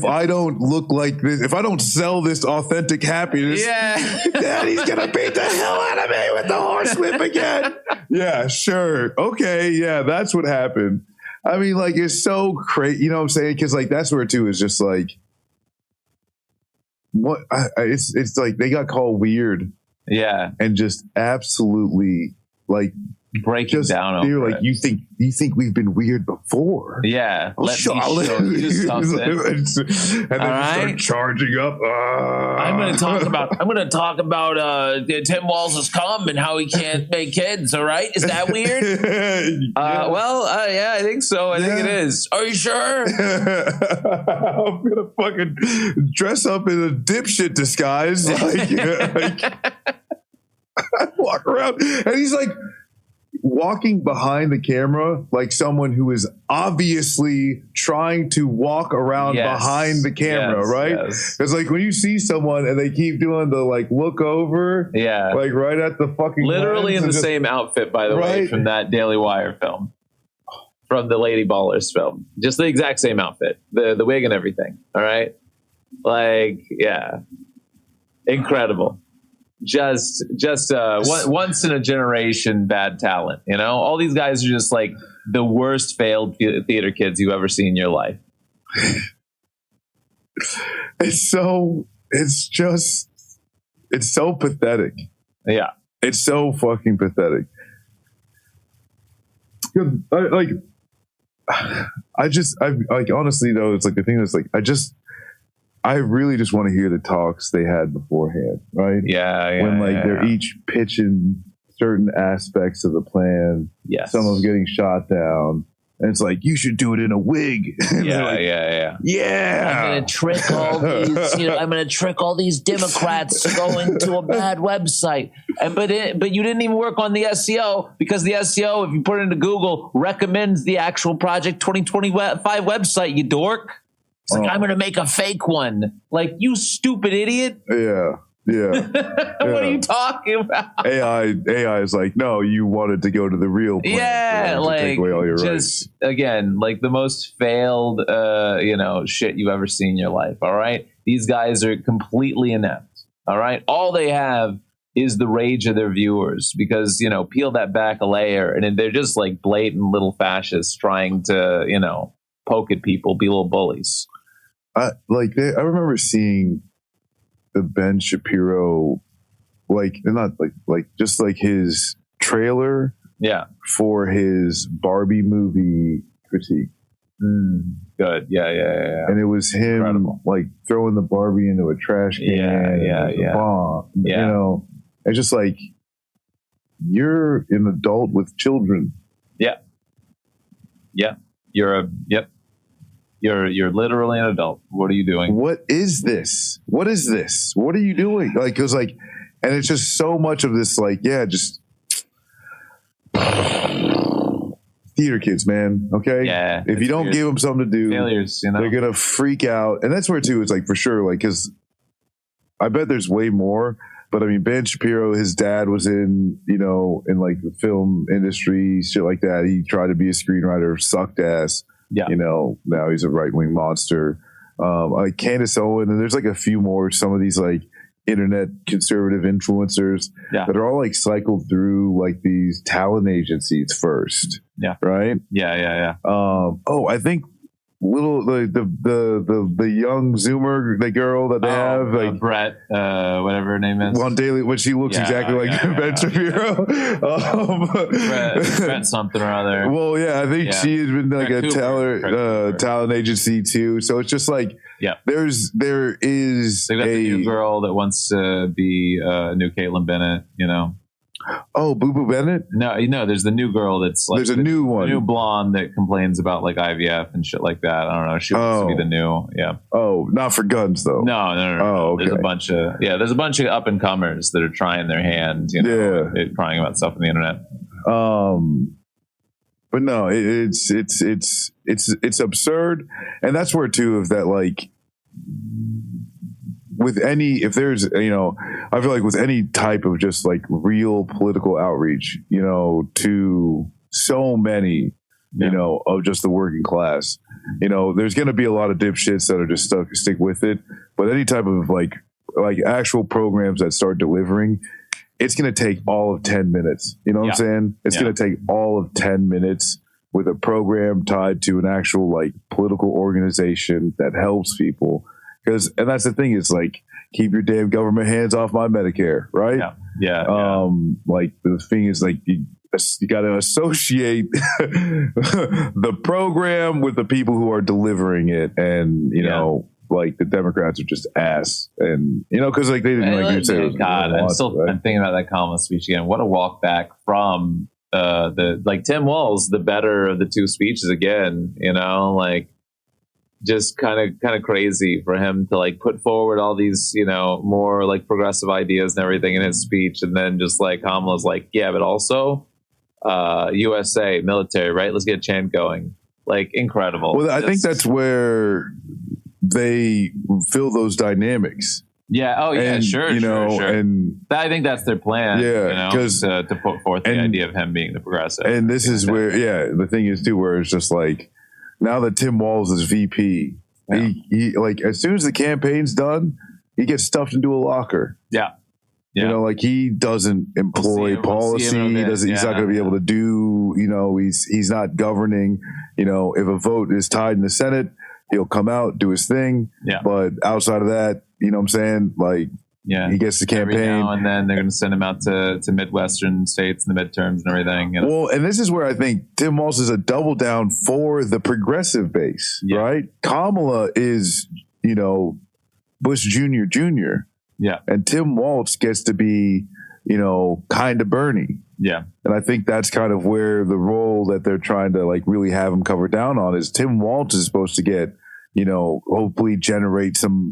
I don't look like this, if I don't sell this authentic happiness, Daddy's going to beat the hell out of me with the horsewhip again. Yeah, sure. Okay. Yeah, that's what happened. I mean, like, it's so crazy. You know what I'm saying? Because, like, that's where, too, is just like, it's like they got called weird. And just absolutely like breaking down. You're like, you think we've been weird before? Let me show you something. And then start charging up. I'm going to talk about Tim Walz's cum and how he can't make kids. All right, is that weird? I think so. I think it is. Are you sure? I'm gonna fucking dress up in a dipshit disguise, I walk around, and he's like walking behind the camera like someone who is obviously trying to walk around behind the camera, right? It's like when you see someone and they keep doing the like look over, like right at the fucking literally in the same outfit, by the way, from that Daily Wire film, from the Lady Ballers film, just the exact same outfit, the wig and everything. All right, like incredible. Just once in a generation bad talent, all these guys are just like the worst failed theater kids you've ever seen in your life. It's so pathetic. It's so fucking pathetic. Honestly though, it's like the thing that's like, I really just want to hear the talks they had beforehand, right? When they're each pitching certain aspects of the plan. Some of them getting shot down. And it's like, you should do it in a wig. I'm gonna trick all these Democrats going to a bad website. But you didn't even work on the SEO, because the SEO, if you put it into Google, recommends the actual Project 2025 website, you dork. It's like, I'm going to make a fake one. Like, you stupid idiot. What are you talking about? AI is like, no, you wanted to go to the real plan. Like, take away all your just, rights. Again, like the most failed, shit you've ever seen in your life. All right. These guys are completely inept. All right. All they have is the rage of their viewers, because, peel that back a layer and they're just like blatant little fascists trying to, poke at people, be little bullies. I remember seeing the Ben Shapiro, not just like his trailer, for his Barbie movie critique. Good, yeah. And it was him like throwing the Barbie into a trash can, bomb. You know, it's just like, you're an adult with children. You're literally an adult. What are you doing? What is this? What are you doing? Like, it was like, and it's just so much of this, like, just theater kids, man. Okay. Yeah. If you don't give them something to do, failures, you know, they're going to freak out. And that's where too, it's like, for sure. Like, cause I bet there's way more, but I mean, Ben Shapiro, his dad was in like the film industry, shit like that. He tried to be a screenwriter, sucked ass. Yeah. You know, now he's a right-wing monster. Like Candace Owen, and there's like a few more, some of these like internet conservative influencers that are all like cycled through like these talent agencies first. Yeah. Right? Yeah. I think the young Zoomer, the girl that they have, like Brett, whatever her name is, on Daily, when she looks exactly like Ben Shapiro. Brett something or other. Well, I think she has been like a talent agency too. So it's just like, there is. They've got the new girl that wants to be a new Caitlyn Bennett. You know. Oh, Boo Boo Bennett? No, there's the new girl that's like there's a new one, new blonde that complains about like IVF and shit like that. I don't know. She wants to be the new, Oh, not for guns though. No. Oh, okay. There's a bunch of up and comers that are trying their hand, crying about stuff on the internet. But no, it's absurd, and that's where too of that like. If there's, I feel like with any type of just like real political outreach, to so many, of just the working class, there's going to be a lot of dipshits that are just stick with it. But any type of like actual programs that start delivering, it's going to take all of 10 minutes. You know what I'm saying? It's going to take all of 10 minutes with a program tied to an actual like political organization that helps people. And that's the thing, is like, keep your damn government hands off my Medicare, right? Like the thing is like, you got to associate the program with the people who are delivering it. And, like the Democrats are just ass. And, because like they didn't like you say. I'm thinking about that Kamala speech again. What a walk back from the Tim Walz, the better of the two speeches again, like. Just kind of crazy for him to like put forward all these, more like progressive ideas and everything in his speech. And then just like Kamala's like, but also USA military, right? Let's get chant going. Like incredible. Well, I think that's where they fill those dynamics. Yeah. Oh, yeah. And, sure. And I think that's their plan. Yeah. Because to put forth the idea of him being the progressive. And this is where, the thing is too, where it's just like, now that Tim Walz is VP, he like as soon as the campaign's done, he gets stuffed into a locker. Yeah. Like he doesn't employ policy. He doesn't. He's not going to be able to do. He's not governing. If a vote is tied in the Senate, he'll come out, do his thing. Yeah. But outside of that, what I'm saying, like. Yeah, he gets the campaign. Every now and then they're going to send him out to Midwestern states in the midterms and everything. Well, and this is where I think Tim Walz is a double down for the progressive base, right? Kamala is, Bush Jr. Yeah. And Tim Walz gets to be, kind of Bernie. Yeah. And I think that's kind of where the role that they're trying to like really have him cover down on is Tim Walz is supposed to get, hopefully generate some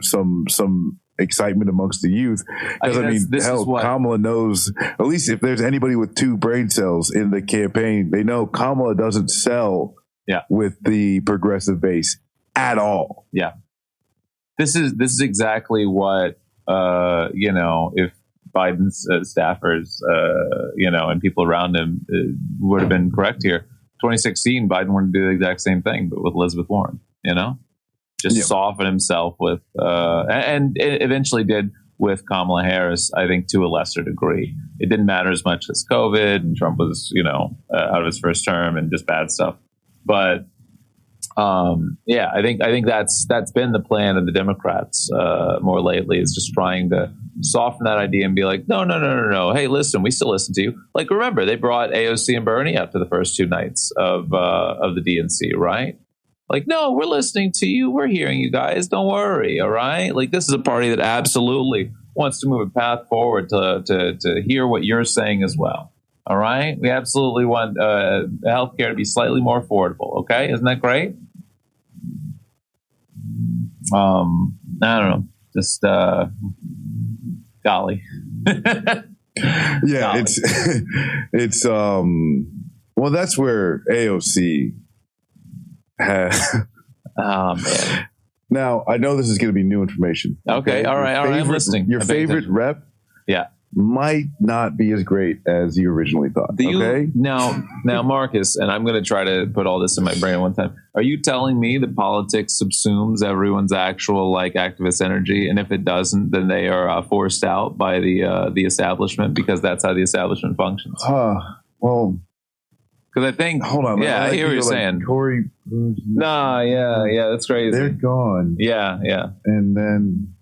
excitement amongst the youth, because Kamala knows, at least if there's anybody with two brain cells in the campaign, they know Kamala doesn't sell with the progressive base at all. Yeah, this is exactly what if Biden's staffers and people around him would have been correct here. 2016, Biden wanted to do the exact same thing, but with Elizabeth Warren. Soften himself with, and it eventually did with Kamala Harris, I think to a lesser degree. It didn't matter as much as COVID and Trump was, out of his first term and just bad stuff. But Yeah, I think that's been the plan of the Democrats more lately, is just trying to soften that idea and be like, no. Hey, listen, we still listen to you. Like, remember, they brought AOC and Bernie up to the first 2 nights of the DNC, right? Like, no, we're listening to you. We're hearing you guys. Don't worry. All right. Like, this is a party that absolutely wants to move a path forward to hear what you're saying as well. All right. We absolutely want healthcare to be slightly more affordable. OK, isn't that great? I don't know. Just golly. Yeah, golly. It's well, that's where AOC has. Oh man. Now I know this is going to be new information. Okay. All right. I'm listening. Your favorite rep, yeah, might not be as great as you originally thought. Now, Marcus, and I'm going to try to put all this in my brain at one time. Are you telling me that politics subsumes everyone's actual like activist energy, and if it doesn't, then they are forced out by the establishment, because that's how the establishment functions? Well, because I think. Hold on. Yeah, I hear what you're saying. Corey. Nah, yeah, that's crazy. They're gone. Yeah. And then.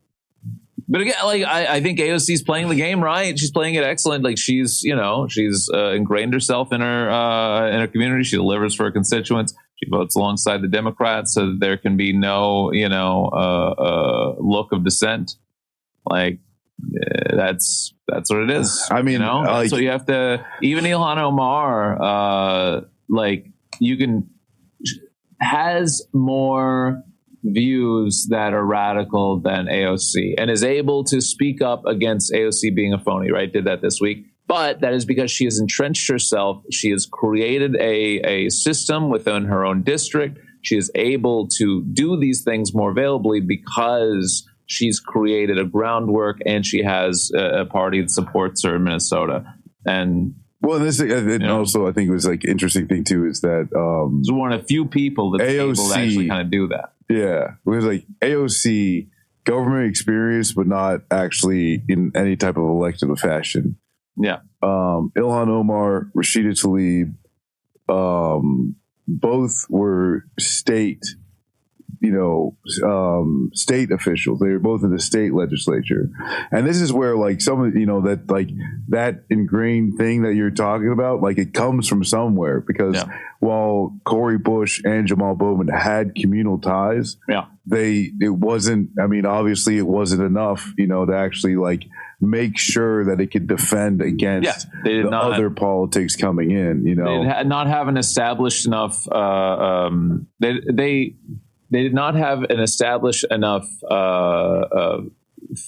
But again, like I think AOC's playing the game right. She's playing it excellent. Like she's ingrained herself in her community. She delivers for her constituents. She votes alongside the Democrats, so that there can be no look of dissent. Like that's what it is. I mean, so you have to. Even Ilhan Omar, has more views that are radical than AOC, and is able to speak up against AOC being a phony, right? Did that this week. But that is because she has entrenched herself. She has created a system within her own district. She is able to do these things more availably because she's created a groundwork, and she has a party that supports her in Minnesota. And well, this also I think it was like interesting thing too is that it's one of the few people that's able to actually kind of do that. Yeah, it was like AOC, government experience, but not actually in any type of elective fashion. Yeah. Ilhan Omar, Rashida Tlaib, both were state officials. They were both in the state legislature. And this is where like some of, that like that ingrained thing that you're talking about, like it comes from somewhere, because while Cori Bush and Jamal Bowman had communal ties, it wasn't enough, to actually like make sure that it could defend against other politics coming in, They did not have an established enough, they did not have an established enough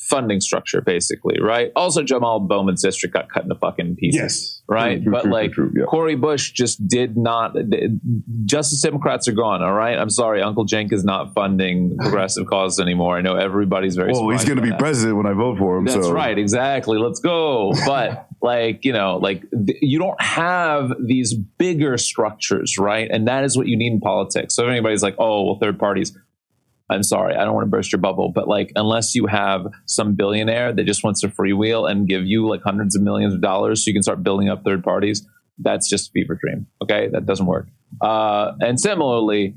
funding structure, basically, right? Also, Jamal Bowman's district got cut into fucking pieces, right? True, Cori Bush just did not. Justice Democrats are gone, all right? I'm sorry, Uncle Cenk is not funding progressive causes anymore. I know everybody's very. Well, he's going to be president when I vote for him. That's right, exactly. Let's go. But you don't have these bigger structures, right? And that is what you need in politics. So if anybody's like, oh, well, third parties. I'm sorry, I don't want to burst your bubble, but like, unless you have some billionaire that just wants to freewheel and give you like hundreds of millions of dollars so you can start building up third parties, that's just a fever dream. Okay, that doesn't work. And similarly,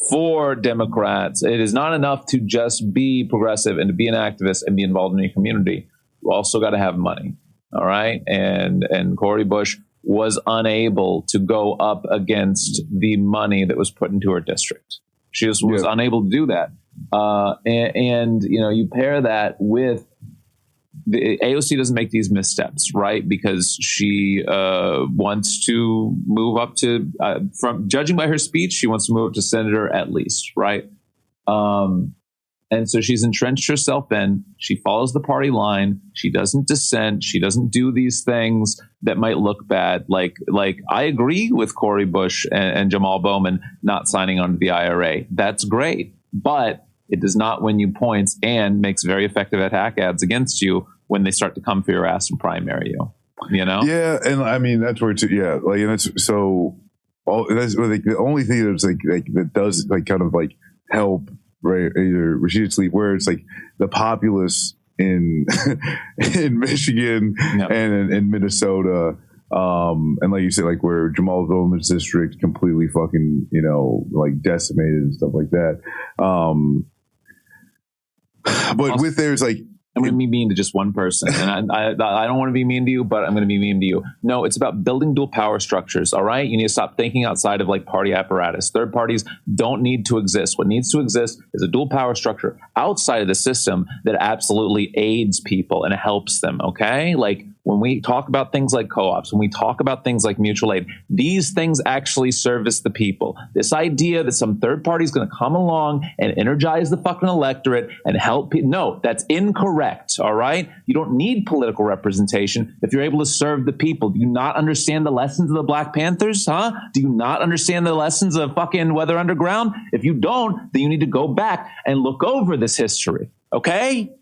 for Democrats, it is not enough to just be progressive and to be an activist and be involved in your community. You also got to have money. All right, and Cori Bush was unable to go up against the money that was put into her district. She just was unable to do that. And you pair that with the AOC doesn't make these missteps, right? Because she wants to move up to, from judging by her speech, she wants to move up to senator at least, right? And so she's entrenched herself in. She follows the party line. She doesn't dissent. She doesn't do these things that might look bad. Like I agree with Cori Bush and Jamal Bowman not signing on to the IRA. That's great, but it does not win you points and makes very effective attack ads against you when they start to come for your ass and primary you. Yeah, and I mean that's where and that's so. That's like the only thing that's like that does like kind of like help. Right, either Rashida Tlaib, where it's like the populace in Michigan and in Minnesota And like you said, like where Jamal Bowman's district completely fucking, like decimated and stuff like that. But with there's like, I'm going to be mean to just one person, and I don't want to be mean to you, but I'm going to be mean to you. No, it's about building dual power structures. All right, you need to stop thinking outside of like party apparatus. Third parties don't need to exist. What needs to exist is a dual power structure outside of the system that absolutely aids people and helps them. Okay, like when we talk about things like co-ops, when we talk about things like mutual aid, these things actually service the people. This idea that some third party is going to come along and energize the fucking electorate and help people, no, that's incorrect, all right? You don't need political representation if you're able to serve the people. Do you not understand the lessons of the Black Panthers, huh? Do you not understand the lessons of fucking Weather Underground? If you don't, then you need to go back and look over this history, okay?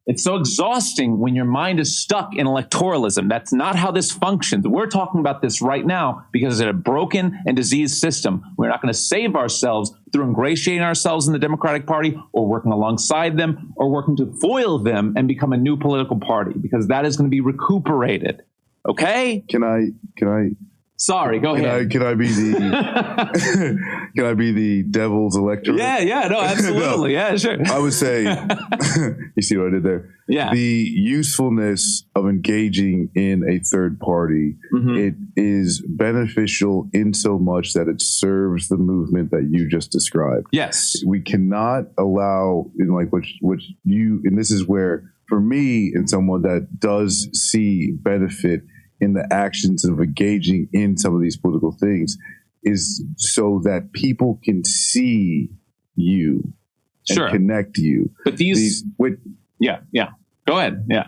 It's so exhausting when your mind is stuck in electoralism. That's not how this functions. We're talking about this right now because it's a broken and diseased system. We're not going to save ourselves through ingratiating ourselves in the Democratic Party or working alongside them or working to foil them and become a new political party, because that is going to be recuperated. Okay? Can I Sorry, go ahead. Can I be the can I be the devil's electorate? Yeah, no, absolutely. No, yeah, sure. I would say, you see what I did there? Yeah. The usefulness of engaging in a third party, it is beneficial in so much that it serves the movement that you just described. Yes. We cannot allow, like and this is where, for me, and someone that does see benefit in the actions of engaging in some of these political things, is so that people can see you and connect you. But yeah. Go ahead. Yeah.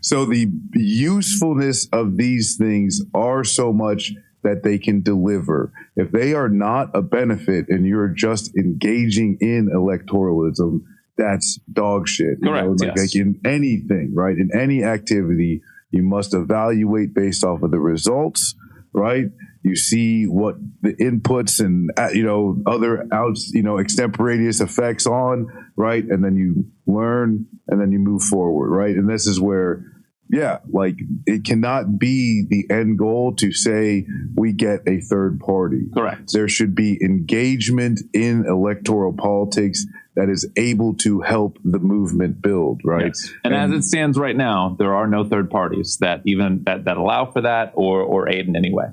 So the usefulness of these things are so much that they can deliver. If they are not a benefit and you're just engaging in electoralism, that's dog shit. Correct. Like in anything, right? In any activity, you must evaluate based off of the results, right? You see what the inputs and, other extemporaneous effects on, right? And then you learn and then you move forward, right? And this is where, it cannot be the end goal to say we get a third party. Correct. There should be engagement in electoral politics that is able to help the movement build, right? Yes. And as it stands right now, there are no third parties that even that allow for that or aid in any way.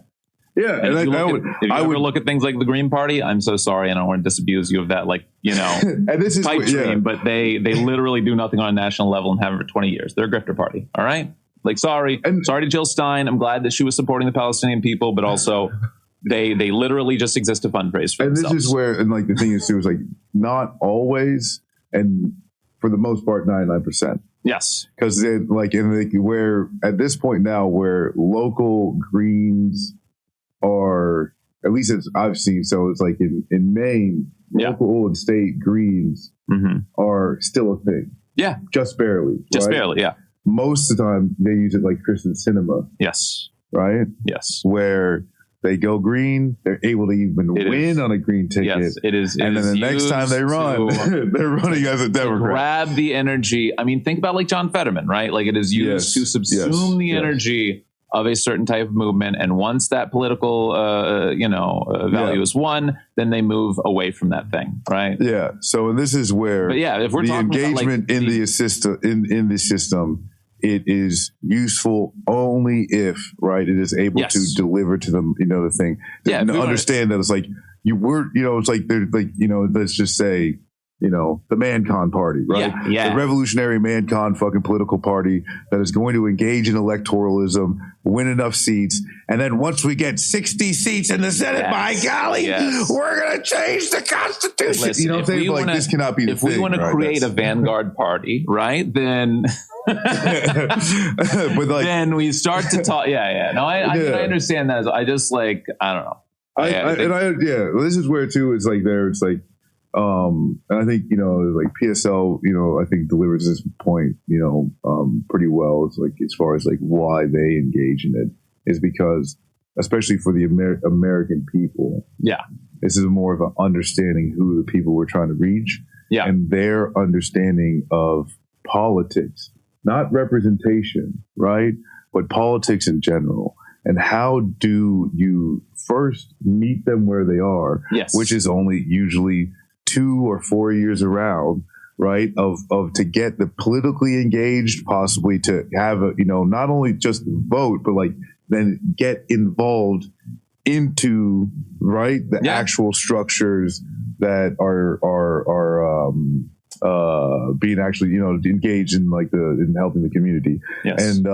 Yeah, and if you would look at things like the Green Party, I'm so sorry, I don't want to disabuse you of that, and this is pipe dream, but they literally do nothing on a national level and haven't for 20 years. They're a grifter party, all right? Sorry to Jill Stein. I'm glad that she was supporting the Palestinian people, but also they literally just exist to fundraise for themselves. This is where, and the thing is too, is not always, and for the most part, 99%. Yes, because where at this point now, where local Greens are, at least as I've seen, so it's like in Maine, local and state Greens are still a thing. Yeah, just barely. Barely. Yeah. Most of the time, they use it like Kristen Sinema. Yes. Right. Yes. Where they go green, they're able to even win on a green ticket. Yes, it is. And then the next time they run, they're running as a Democrat. Grab the energy. I mean, think about like John Fetterman, right? Like it is used to subsume the energy of a certain type of movement. And once that political, value is won, then they move away from that thing, right? Yeah. So this is where if we're the talking engagement about, in the system, in the system, it is useful only if, right, it is able to deliver to them, the thing. To understand that it's like it's like they're like, let's just say, the Mancon party, right? Yeah. The revolutionary Mancon fucking political party that is going to engage in electoralism, win enough seats, and then once we get 60 seats in the Senate, by golly, we're going to change the Constitution. Listen, this cannot be the thing. If we want to create a vanguard party, right, then... then we start to talk. No, I understand that. I just I don't know. This is where too. It's like there. It's like, and I think like PSL. I think delivers this point. Pretty well. It's like as far as like why they engage in it is because, especially for the American people. Yeah, this is more of an understanding who the people we're trying to reach. Yeah, and their understanding of politics. Not representation, right? but politics in general. And how do you first meet them where they are, Yes. which is only usually 2 or 4 years around, right? Of to get the politically engaged, possibly to have a, not only just vote, but like then get involved into, right, the actual structures that are being actually, engaged in like in helping the community. Yes. And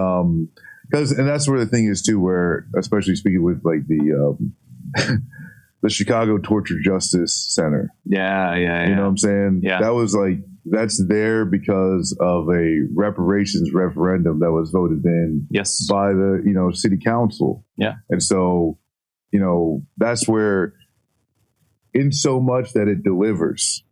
and that's where the thing is too, where especially speaking with like the the Chicago Torture Justice Center. Yeah. You know what I'm saying? Yeah. That was like, that's there because of a reparations referendum that was voted in Yes. by the, city council. Yeah. And so, that's where, in so much that it delivers,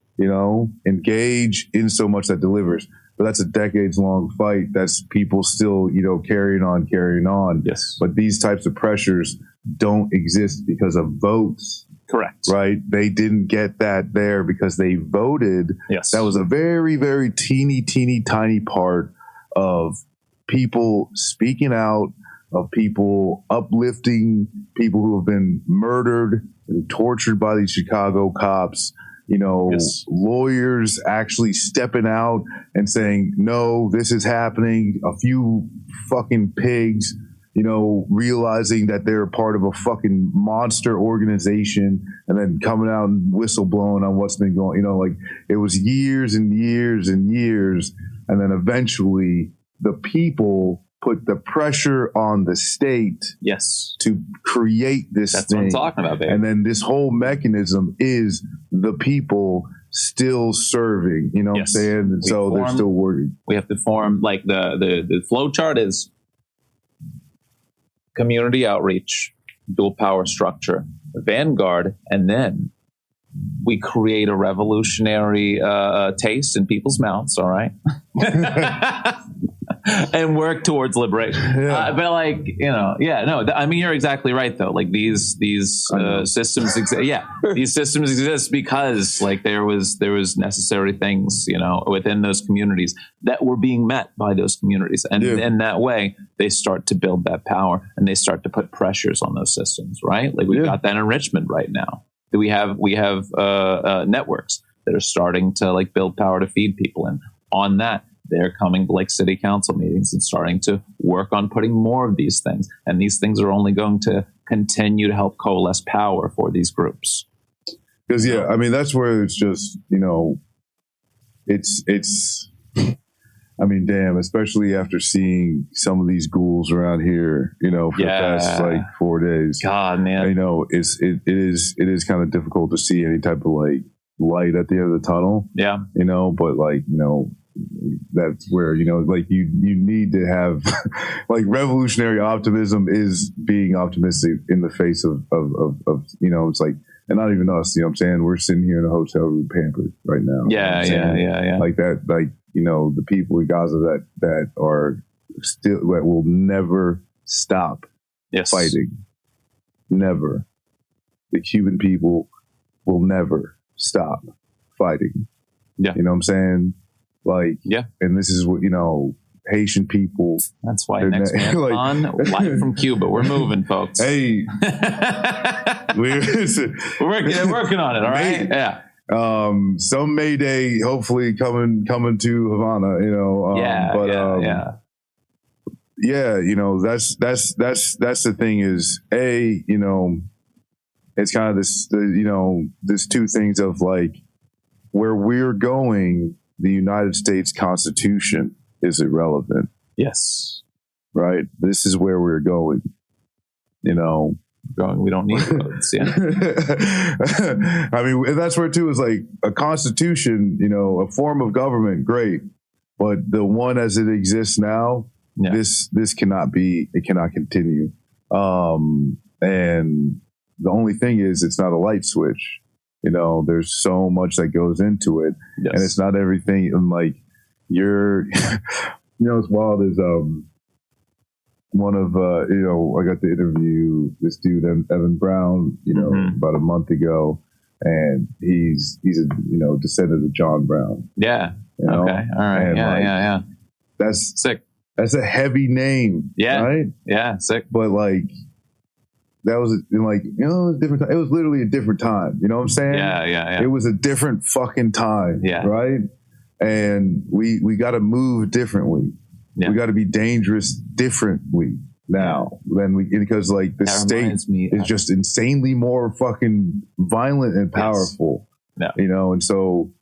engage in so much that delivers. But that's a decades long fight. That's people still, carrying on. Yes. But these types of pressures don't exist because of votes. Correct. Right? They didn't get that there because they voted. Yes. That was a very, very teeny, tiny part of people speaking out, of people uplifting people who have been murdered and tortured by these Chicago cops. Yes. Lawyers actually stepping out and saying, no, this is happening. A few fucking pigs, realizing that they're part of a fucking monster organization and then coming out and whistleblowing on what's been going, like it was years and years and years. And then eventually the people put the pressure on the state Yes. to create this That's thing. what I'm talking about, baby. And then this whole mechanism is the people still serving, what I'm Yes. saying? And so they're still working. We have to form like the flow chart is community outreach, dual power structure, vanguard, and then we create a revolutionary taste in people's mouths. All right. And work towards liberation. But like, I mean, you're exactly right though. Like these systems these systems exist because like there was necessary things, within those communities that were being met by those communities. And in that way, they start to build that power and they start to put pressures on those systems, right? Like we've got that in Richmond right now. We have networks that are starting to like build power to feed people. And on that, they're coming to like city council meetings and starting to work on putting more of these things. And these things are only going to continue to help coalesce power for these groups. Because, I mean, that's where it's just, it's, I mean, damn, especially after seeing some of these ghouls around here, for the past like 4 days. God, man. It is kind of difficult to see any type of like light at the end of the tunnel. Yeah. But like, that's where, like you need to have like revolutionary optimism is being optimistic in the face of it's like, and not even us, what I'm saying? We're sitting here in a hotel room pampered right now. Yeah. Like that, like, the people in Gaza that are still, that will never stop fighting. Never. The Cuban people will never stop fighting. Yeah. You know what I'm saying? Like, and this is what, Haitian people. That's why next Mancon, live from Cuba. We're moving, folks. Hey. we're working on it, all right? Yeah. Some Mayday hopefully coming to Havana, that's the thing is, it's kind of this two things of like where we're going, the United States Constitution is irrelevant. Yes. Right? This is where we're going. We don't need roads. Yeah. I mean, and that's where too is like a constitution, a form of government, great. But the one as it exists now, this cannot continue. And the only thing is it's not a light switch. There's so much that goes into it. Yes. And it's not everything. And like it's wild is, one of, I got to interview this dude, Evan Brown, about a month ago, and he's a, descendant of John Brown. Yeah. Okay. All right. And Yeah. That's sick. That's a heavy name. Yeah. Right? Yeah. Sick. But like, that was like, it was a different time. It was literally a different time. You know what I'm saying? Yeah. It was a different fucking time. Yeah. Right? And we got to move differently. Yeah. We got to be dangerous differently now than because like the state is just insanely more fucking violent and powerful. Yes. You know, and so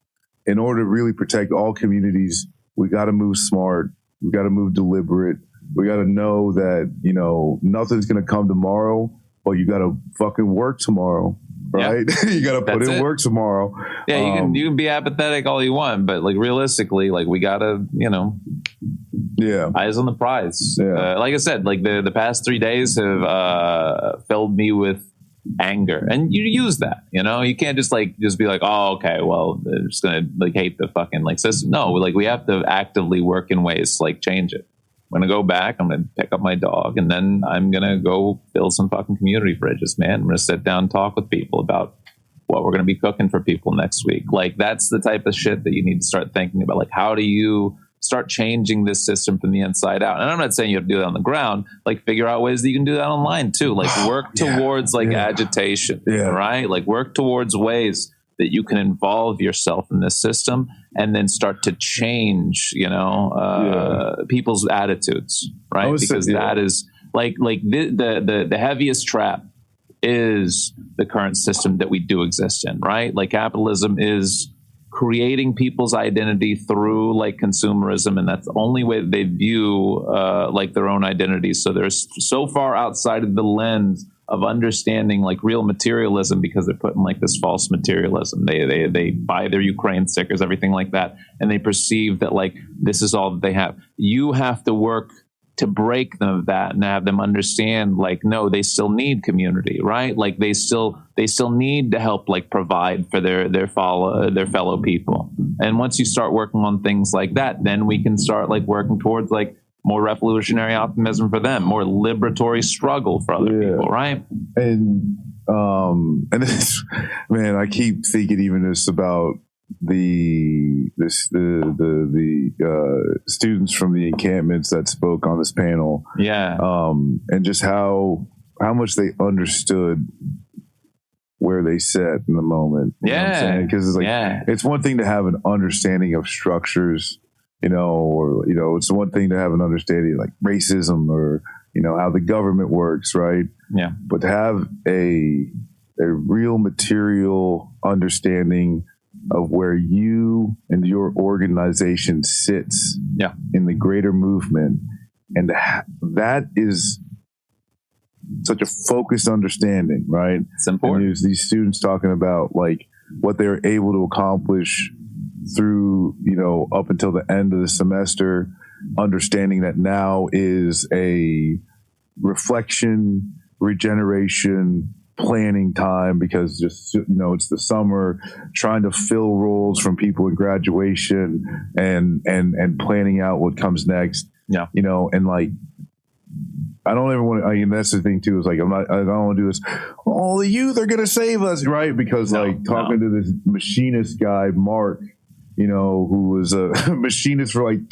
in order to really protect all communities, we got to move smart. We got to move deliberate. We got to know that, you know, nothing's going to come tomorrow, but you got to fucking work tomorrow, right? Yeah. You got to put in work tomorrow. Yeah, you can be apathetic all you want, but like realistically, like we got to, you know, eyes on the prize. Yeah. Like I said, like the past 3 days have filled me with anger, and you use that, you know, you can't just be like, oh, okay, well, they're just gonna like hate the fucking like system. No, like we have to actively work in ways to like change it. I'm gonna go back, I'm gonna pick up my dog, and then I'm gonna go build some fucking community fridges, man. I'm gonna sit down and talk with people about what we're gonna be cooking for people next week. Like that's the type of shit that you need to start thinking about. Like, how do you start changing this system from the inside out? And I'm not saying you have to do that on the ground. Like, figure out ways that you can do that online too. Like, work towards agitation, right? Like, work towards ways that you can involve yourself in this system, and then start to change, you know, people's attitudes, right? Because that is like the heaviest trap is the current system that we do exist in, right? Like, capitalism is creating people's identity through like consumerism, and that's the only way that they view like their own identity. So they're so far outside of the lens of understanding like real materialism, because they're putting like this false materialism. They buy their Ukraine stickers, everything like that, and they perceive that like this is all that they have. You have to work to break them of that and have them understand like, no, they still need community, right? Like they still need to help like provide for their fellow people. And once you start working on things like that, then we can start like working towards like more revolutionary optimism for them, more liberatory struggle for other people, right? And this, man, I keep thinking even this about the students from the encampments that spoke on this panel, and just how much they understood where they sat in the moment. You know what I'm saying? Because it's like it's one thing to have an understanding of structures, you know, or you know, it's one thing to have an understanding of like racism or you know how the government works, right? Yeah. But to have a real material understanding of where you and your organization sits in the greater movement. And that is such a focused understanding, right? It's important. And there's these students talking about like what they're able to accomplish through, you know, up until the end of the semester, understanding that now is a reflection, regeneration, planning time, because just, you know, it's the summer, trying to fill roles from people in graduation and planning out what comes next. Yeah. You know, and like, I don't ever want to, I mean, that's the thing too, is like, I don't want to do this. All the youth are going to save us, right? Because talking to this machinist guy, Mark, you know, who was a machinist for like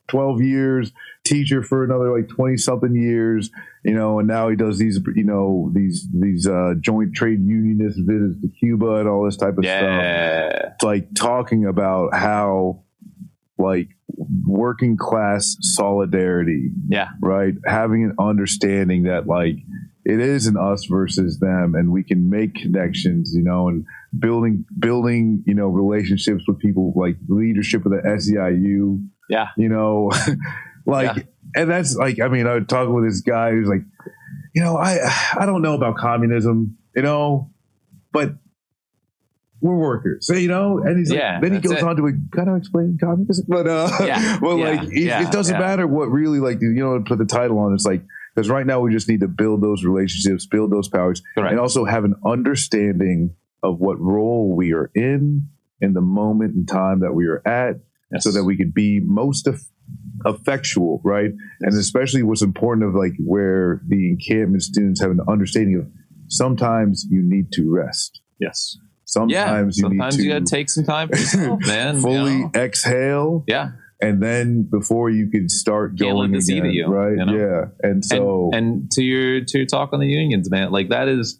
12 years, teacher for another like 20 something years, you know, and now he does these, you know, these joint trade unionist visits to Cuba and all this type of stuff. It's like talking about how like working class solidarity, right? Having an understanding that like it is an us versus them, and we can make connections, you know, and building, you know, relationships with people like leadership of the SEIU. Yeah. You know, like, and that's like, I mean, I was talking with this guy who's like, you know, I don't know about communism, you know, but we're workers, so, you know, and he's like, then he goes on to kind of explain communism, but it doesn't matter what really, like, you know, put the title on. It's like, because right now we just need to build those relationships, build those powers, and also have an understanding of what role we are in the moment in time that we are at, so that we could be most effectual, right? And especially what's important of like where the encampment students have an understanding of sometimes you need to rest. Yes. Sometimes you need to gotta take some time for yourself, man. Fully exhale. Yeah. and then before you could start Can't going let this again, eat at you, right? you know? Yeah, and so and to your talk on the unions, man, like that is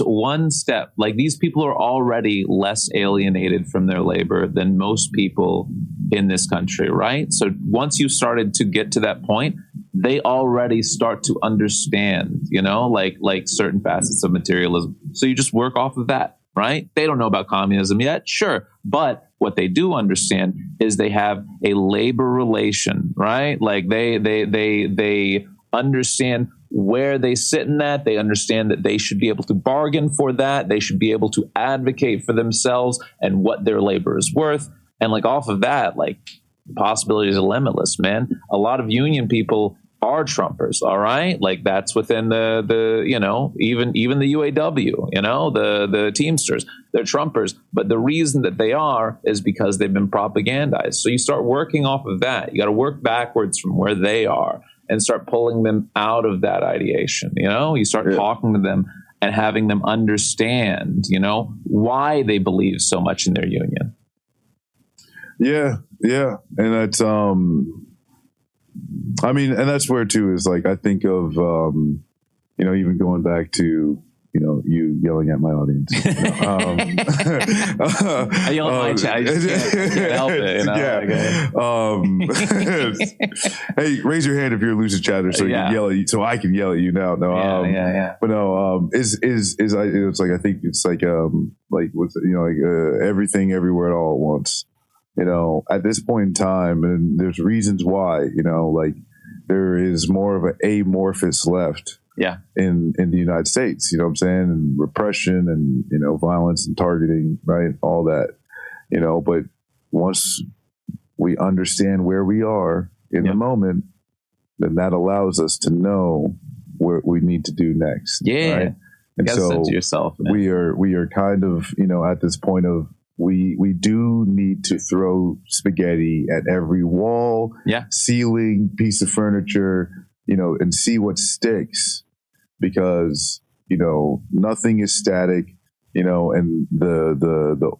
one step. Like these people are already less alienated from their labor than most people in this country, right? So once you started to get to that point, they already start to understand, you know, like certain facets of materialism. So you just work off of that, right? They don't know about communism yet, sure, but what they do understand is they have a labor relation, right? Like they understand where they sit in that. They understand that they should be able to bargain for that. They should be able to advocate for themselves and what their labor is worth. And like off of that, like the possibilities are limitless, man. A lot of union people are Trumpers, all right? Like that's within the you know, even the UAW, you know, the Teamsters, they're Trumpers. But the reason that they are is because they've been propagandized. So you start working off of that. You got to work backwards from where they are and start pulling them out of that ideation. You know, you start talking to them and having them understand, you know, why they believe so much in their union. Yeah. And that's, I mean, and that's where too is like, I think of, you know, even going back to, you know, you yelling at my audience. I yell at my chat. I just can't help it. You know? Hey, raise your hand if you're a lucid chatter, so you can yell at you. So I can yell at you now. No, but no, it's like I think it's like with you know like everything everywhere all at once. You know, at this point in time, and there's reasons why. You know, like there is more of an amorphous left. Yeah. In the United States, you know what I'm saying? And repression and, you know, violence and targeting, right? All that, you know, but once we understand where we are in the moment, then that allows us to know what we need to do next. Yeah. Right? And so to yourself, we are kind of, you know, at this point of we do need to throw spaghetti at every wall, ceiling, piece of furniture, you know, and see what sticks. Because, you know, nothing is static, you know, and the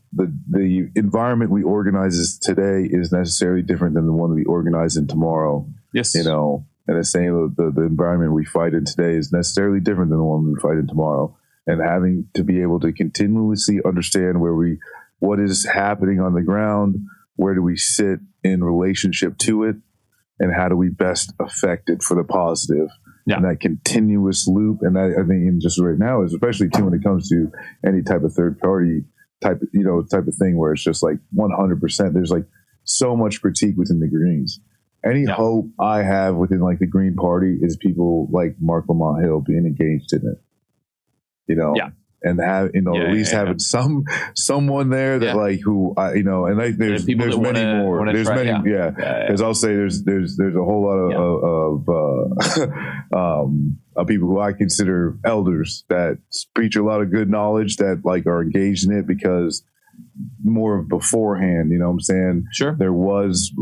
environment we organize today is necessarily different than the one we organize in tomorrow. Yes. You know, and the same, the environment we fight in today is necessarily different than the one we fight in tomorrow. And having to be able to continuously understand what is happening on the ground, where do we sit in relationship to it, and how do we best affect it for the positive. And that continuous loop. And I think in just right now is especially too when it comes to any type of third party type of thing where it's just like 100%. There's like so much critique within the Greens. Any hope I have within like the Green Party is people like Mark Lamont Hill being engaged in it, you know, and have, you know, at least having someone there that like who I, you know, and like there's many more. There's many, Because I'll say there's a whole lot of people who I consider elders that preach a lot of good knowledge that like are engaged in it because more of beforehand, you know what I'm saying? Sure. There was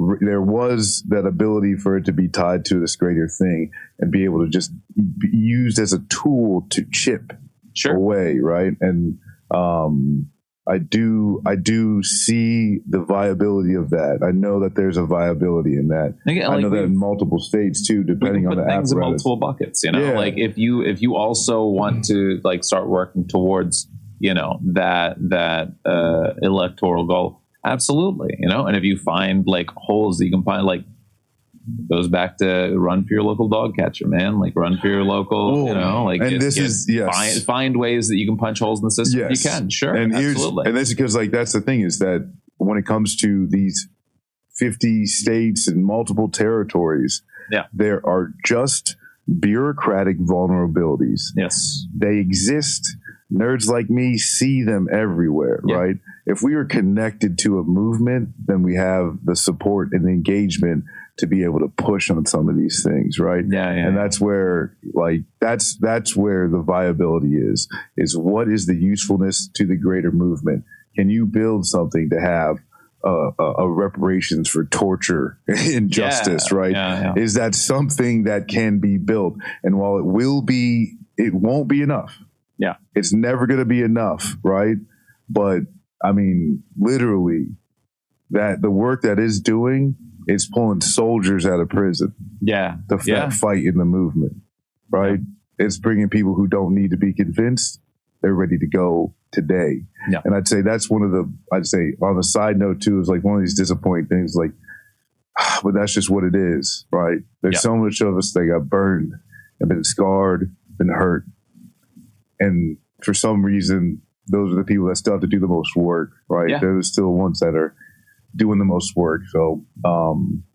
that ability for it to be tied to this greater thing and be able to just be used as a tool to chip away, right? And I do see the viability of that. I know that there's a viability in that. Again, I know that in multiple states too, depending on the things in apparatus. multiple buckets, you know. Like if you also want to like start working towards, you know, that electoral goal, absolutely, you know. And if you find like holes that you can find, like goes back to run for your local dog catcher, man. Like run for your local, you know, like and find ways that you can punch holes in the system. If you can, sure, and absolutely. And that's because like that's the thing is that when it comes to these 50 states and multiple territories, there are just bureaucratic vulnerabilities. Yes, they exist. Nerds like me see them everywhere, right? If we are connected to a movement, then we have the support and the engagement to be able to push on some of these things, right? And that's where, like, that's where the viability is what is the usefulness to the greater movement? Can you build something to have a reparations for torture, injustice, right? Is that something that can be built? And while it won't be enough. It's never going to be enough, right? But I mean, literally, that the work that is doing It's pulling soldiers out of prison to fight in the movement, right? It's bringing people who don't need to be convinced. They're ready to go today. Yeah. And I'd say that's I'd say on a side note too, is like one of these disappointing things, like, but that's just what it is, right? There's so much of us that got burned and been scarred, been hurt. And for some reason, those are the people that still have to do the most work, right? Yeah. They're still ones that are doing the most work. So,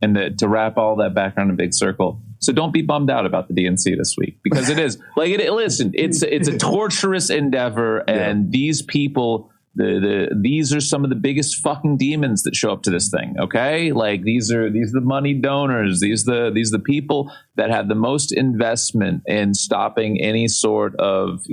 and to wrap all that back around in a big circle. So don't be bummed out about the DNC this week, because it is like listen, it's a torturous endeavor, and these people, these are some of the biggest fucking demons that show up to this thing. Okay, like these are the money donors. These the people that have the most investment in stopping any sort of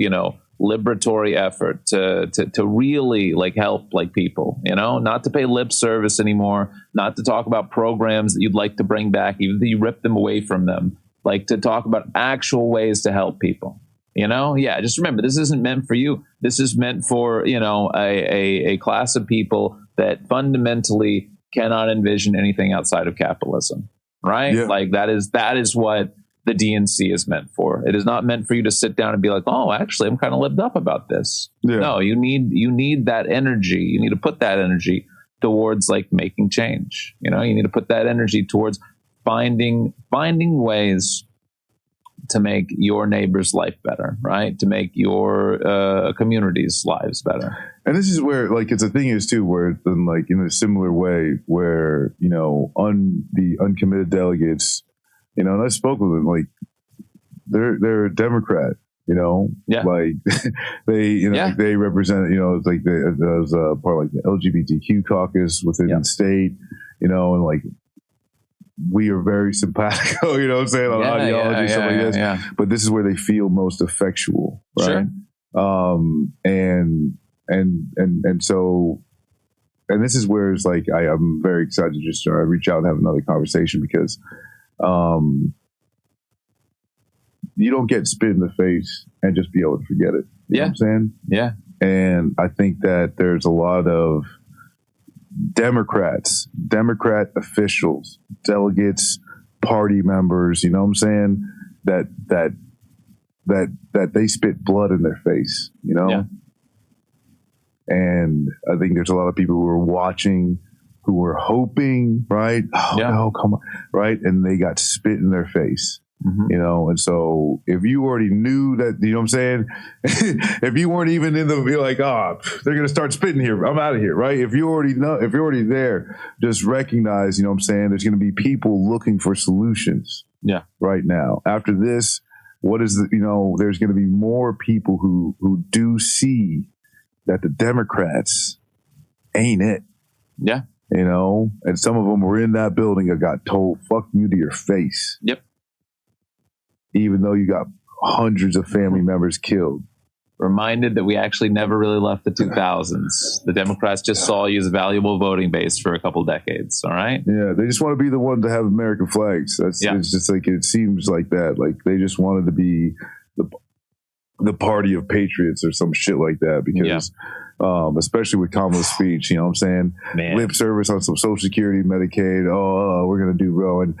liberatory effort to really like help like people, not to pay lip service anymore, not to talk about programs that you'd like to bring back, even though you rip them away from them, like to talk about actual ways to help people. Just remember, this isn't meant for you. This is meant for, a class of people that fundamentally cannot envision anything outside of capitalism, right? Yeah. Like that is what the DNC is meant for. It is not meant for you to sit down and be like, oh, actually, I'm kind of lived up about this. Yeah. No, you need that energy. You need to put that energy towards like making change. You need to put that energy towards finding ways to make your neighbor's life better, right? To make your community's lives better. and this is where, like, it's a thing is too, where it's been like in a similar way where, the uncommitted delegates, and I spoke with them, like, they're a Democrat, like they, like they represent, it's like there's part of like the LGBTQ caucus within the state, and like we are very simpatico, what I'm saying, on ideology, stuff like this. Yeah. But this is where they feel most effectual, right? Sure. And so, and this is where it's like I'm very excited to just reach out and have another conversation, because you don't get spit in the face and just be able to forget it. You know what I'm saying? Yeah. And I think that there's a lot of Democrat officials, delegates, party members, you know what I'm saying, that they spit blood in their face, Yeah. And I think there's a lot of people who are watching, who are hoping, right? Oh, no, come on, right? And they got spit in their face. Mm-hmm. And so if you already knew that, you know what I'm saying? If you weren't even in you're like, they're going to start spitting here, I'm out of here, right? If you already know, if you're already there, just recognize, you know what I'm saying? There's going to be people looking for solutions right now. After this, there's going to be more people who do see that the Democrats ain't it. Yeah. And some of them were in that building and got told, fuck you to your face. Yep. Even though you got hundreds of family members killed. Reminded that we actually never really left the 2000s. The Democrats just saw you as a valuable voting base for a couple decades. All right. Yeah. They just want to be the one to have American flags. It's just like, it seems like that. Like they just wanted to be the party of patriots or some shit like that, because especially with Kamala's speech, you know what I'm saying? Man. Lip service on some Social Security, Medicaid. We're going to do and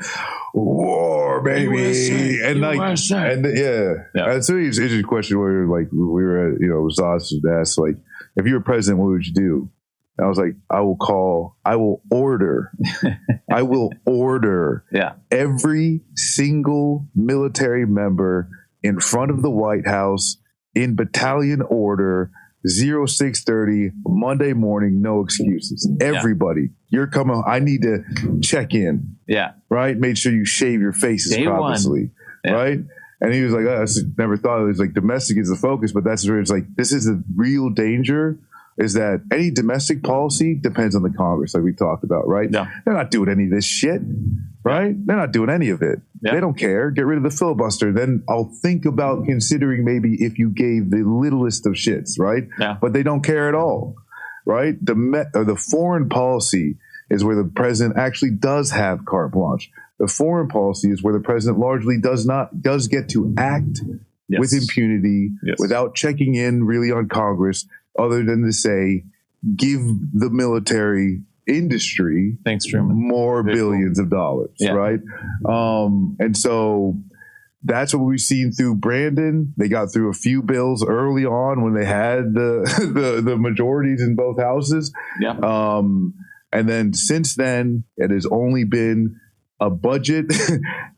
war, baby. USA, and like, USA. and And so it's a question where like we were at, Zaz was asked, like, if you were president, what would you do? And I was like, I will order every single military member in front of the White House in battalion order, 0630, Monday morning, no excuses. Everybody, you're coming. I need to check in. Yeah. Right. Make sure you shave your faces properly. Right. And he was like, I never thought it was like domestic is the focus, but that's where it's like, this is the real danger, is that any domestic policy depends on the Congress, like we talked about, right? Yeah. They're not doing any of this shit, right? They're not doing any of it. Yeah. They don't care. Get rid of the filibuster. Then I'll think about considering maybe if you gave the littlest of shits, right? Yeah. But they don't care at all, right? The foreign policy is where the president actually does have carte blanche. The foreign policy is where the president largely does get to act with impunity without checking in really on Congress, other than to say, give the military industry Thanks, Truman. more Very billions of dollars, Yeah. right? And so that's what we've seen through Brandon. They got through a few bills early on when they had the majorities in both houses. Yeah. And then since then, it has only been a budget,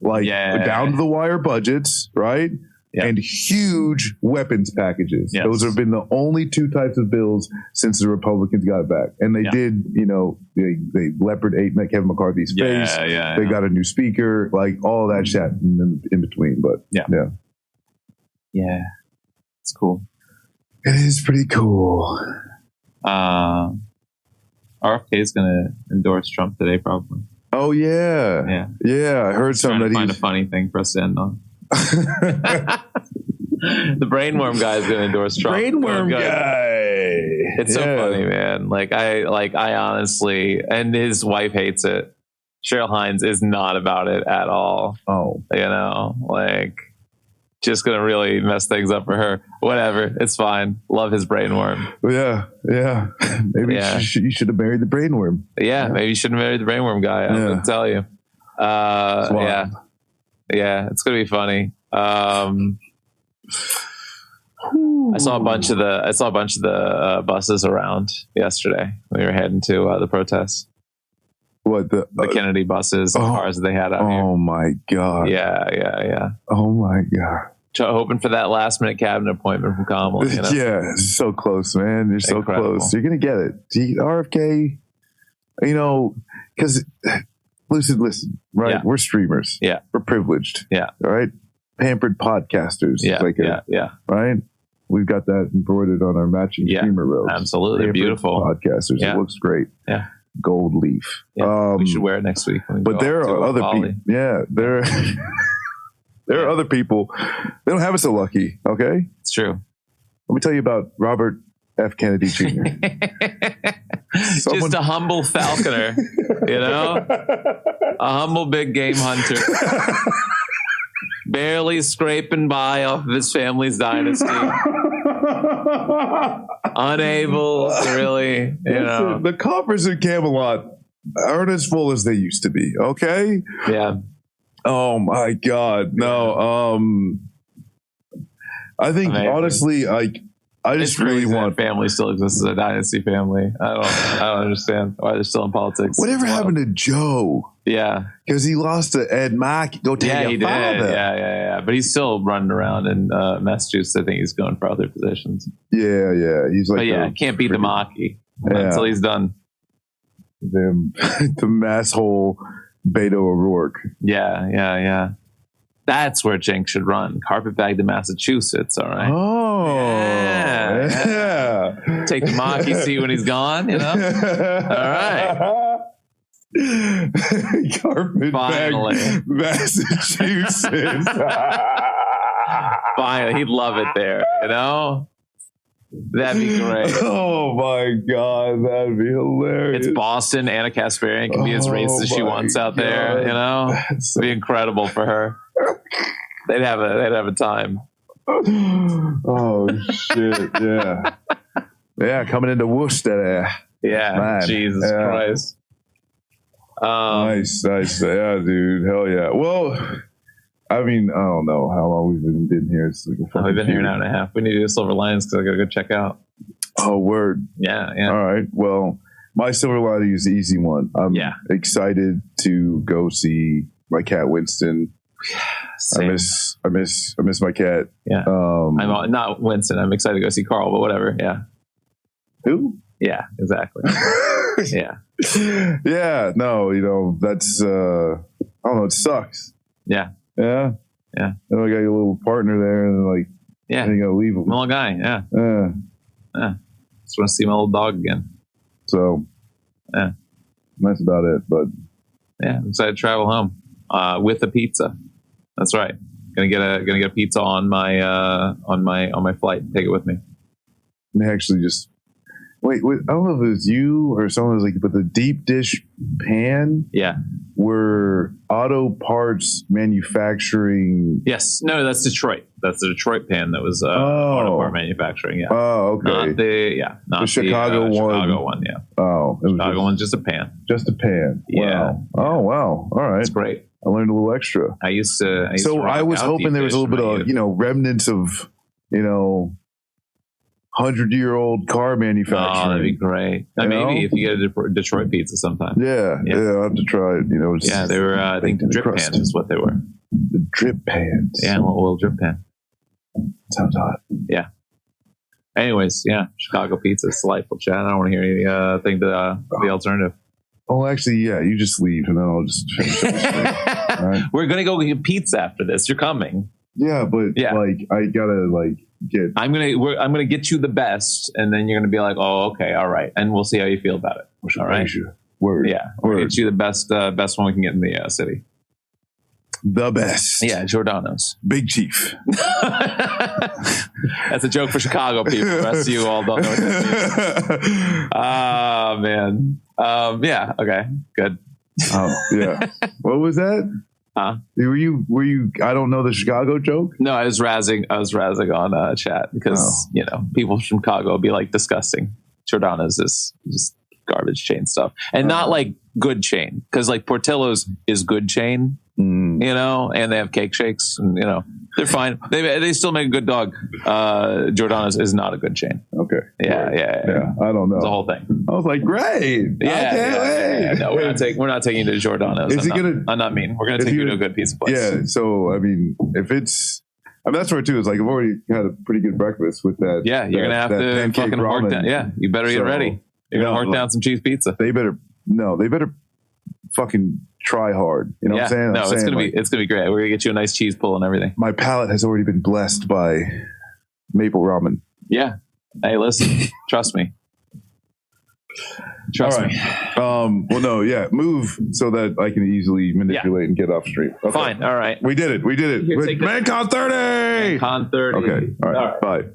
like down to the wire budgets, right? Yeah. And huge weapons packages. Yes. Those have been the only two types of bills since the Republicans got back. And they did, they leopard ate Kevin McCarthy's face. They got a new speaker, like all that shit in between. But yeah, it's cool. It is pretty cool. RFK is going to endorse Trump today, probably. Oh yeah. I heard something that find a funny thing for us to end on. The brainworm guy is going to endorse Trump. Brainworm guy. It's so funny, man. I honestly, and his wife hates it. Cheryl Hines is not about it at all. Oh, just going to really mess things up for her. Whatever, it's fine. Love his brainworm. Yeah. Maybe you should have married the brainworm. Yeah, maybe you should have married the brainworm guy. I'm going to tell you. Yeah, it's gonna be funny. I saw a bunch of the buses around yesterday. We were heading to the protests. What the Kennedy buses, and cars that they had out here. Oh my god! Yeah. Oh my god! Hoping for that last minute cabinet appointment from Kamala. Yeah, so close, man. You're so close. You're gonna get it. RFK. Because. Listen, right? Yeah. We're streamers. Yeah. We're privileged. Yeah. All right. Pampered podcasters. Yeah. Right? We've got that embroidered on our matching streamer robes. Absolutely. They're beautiful. Podcasters. Yeah. It looks great. Yeah. Gold leaf. Yeah. We should wear it next week. But there are other people. Yeah. There are other people. They don't have it so lucky. Okay. It's true. Let me tell you about Robert F. Kennedy Jr. Just a humble falconer, a humble big game hunter, barely scraping by off of his family's dynasty, unable to really, Listen, the coffers in Camelot aren't as full as they used to be. Okay. Yeah. Oh my God. No. I think honestly, I just really want family still exists as a dynasty family. I don't understand why they're still in politics. Whatever happened to Joe? Yeah, because he lost to Ed Mack. Go take he father. Did. Yeah. But he's still running around in Massachusetts. I think he's going for other positions. Yeah. He's like, can't beat the Mackey until he's done. The mass hole Beto O'Rourke. Yeah. That's where Cenk should run. Carpetbag to Massachusetts, all right? Oh. Yeah. Take the Mackey seat when he's gone, All right. Carpetbag, Massachusetts. Finally. He'd love it there, That'd be great. Oh my God, that'd be hilarious. It's Boston. Anna Kasparian can be as racist as she wants out there, It'd be incredible for her. They'd have a time. Oh shit! Yeah, coming into Worcester. Yeah, man. Jesus Christ. Nice. Yeah, dude. Hell yeah. Well, I mean, I don't know how long we've been here. It's like we've been here an hour and a half. We need to do Silver Linings because I got to go check out. Oh, word. Yeah. All right. Well, my silver lining is the easy one. I'm excited to go see my cat Winston. Same. I miss my cat. Yeah. I'm not Winston. I'm excited to go see Carl, but whatever. Yeah. Who? Yeah, exactly. Yeah. Yeah. No, that's, I don't know. It sucks. Yeah. Yeah. Yeah. Then I got your little partner there and and you got to leave him. Little guy. Yeah. Yeah. Just want to see my little dog again. So, yeah. That's about it. But yeah, I'm excited to travel home with a pizza. That's right. Gonna get a pizza on my flight. Take it with me. They actually just Wait, I don't know if it was you or someone was like, but the deep dish pan were auto parts manufacturing. Yes. No, that's Detroit. That's the Detroit pan that was auto part manufacturing. Yeah. Oh, okay. Not the Chicago one. Chicago one. Yeah. Oh, it was Chicago one's just a pan. Just a pan. Yeah. Wow. Oh, wow. All right. It's great. I learned a little extra. I used to I was hoping there was a little bit of, remnants of, 100-year-old car manufacturing. Oh, that'd be great. Maybe if you get a Detroit pizza sometime. Yeah, I'll have to try it. They were, I think, drip pans is what they were. The drip pans. Yeah, a little drip pan. Sounds hot. Yeah. Anyways, Chicago pizza is delightful, Chad. I don't want to hear anything to the alternative. Oh, actually, you just leave and then I'll just finish it. Right? We're going to go get pizza after this. You're coming. Yeah, but I gotta get. I'm gonna get you the best, and then you're gonna be like, oh, okay, all right, and we'll see how you feel about it. All right. Word. Yeah, we'll get you the best one we can get in the city. The best. Yeah, Giordano's. Big Chief. That's a joke for Chicago people. The rest of you all don't know what that means. Ah, man. Yeah. Okay. Good. Oh, yeah. What was that? Huh? Were you? I don't know the Chicago joke. No, I was razzing on chat because people from Chicago would be like disgusting. Giordano's is just garbage chain stuff, and not like good chain, because like Portillo's is good chain, and they have cake shakes, and they're fine. They still make a good dog. Giordano's is not a good chain. Okay. Yeah. I don't know the whole thing. I was like, great. Yeah. No, we're not taking you to Giordano's. I'm not mean. We're gonna take you to a good pizza place. Yeah. So if it's. That's where too. Is like I've already had a pretty good breakfast with that. Yeah, you're gonna have to fucking work down. Yeah, you better get ready. You're gonna work down some cheese pizza. They better fucking try hard. You know what I'm saying? No, it's gonna be great. We're gonna get you a nice cheese pull and everything. My palate has already been blessed by maple ramen. Yeah. Hey, listen, trust me. Trust me. Well, no, move so that I can easily manipulate and get off stream. Okay. Fine. All right. We did it. Mancon 30. Mancon 30. Okay. All right. Bye.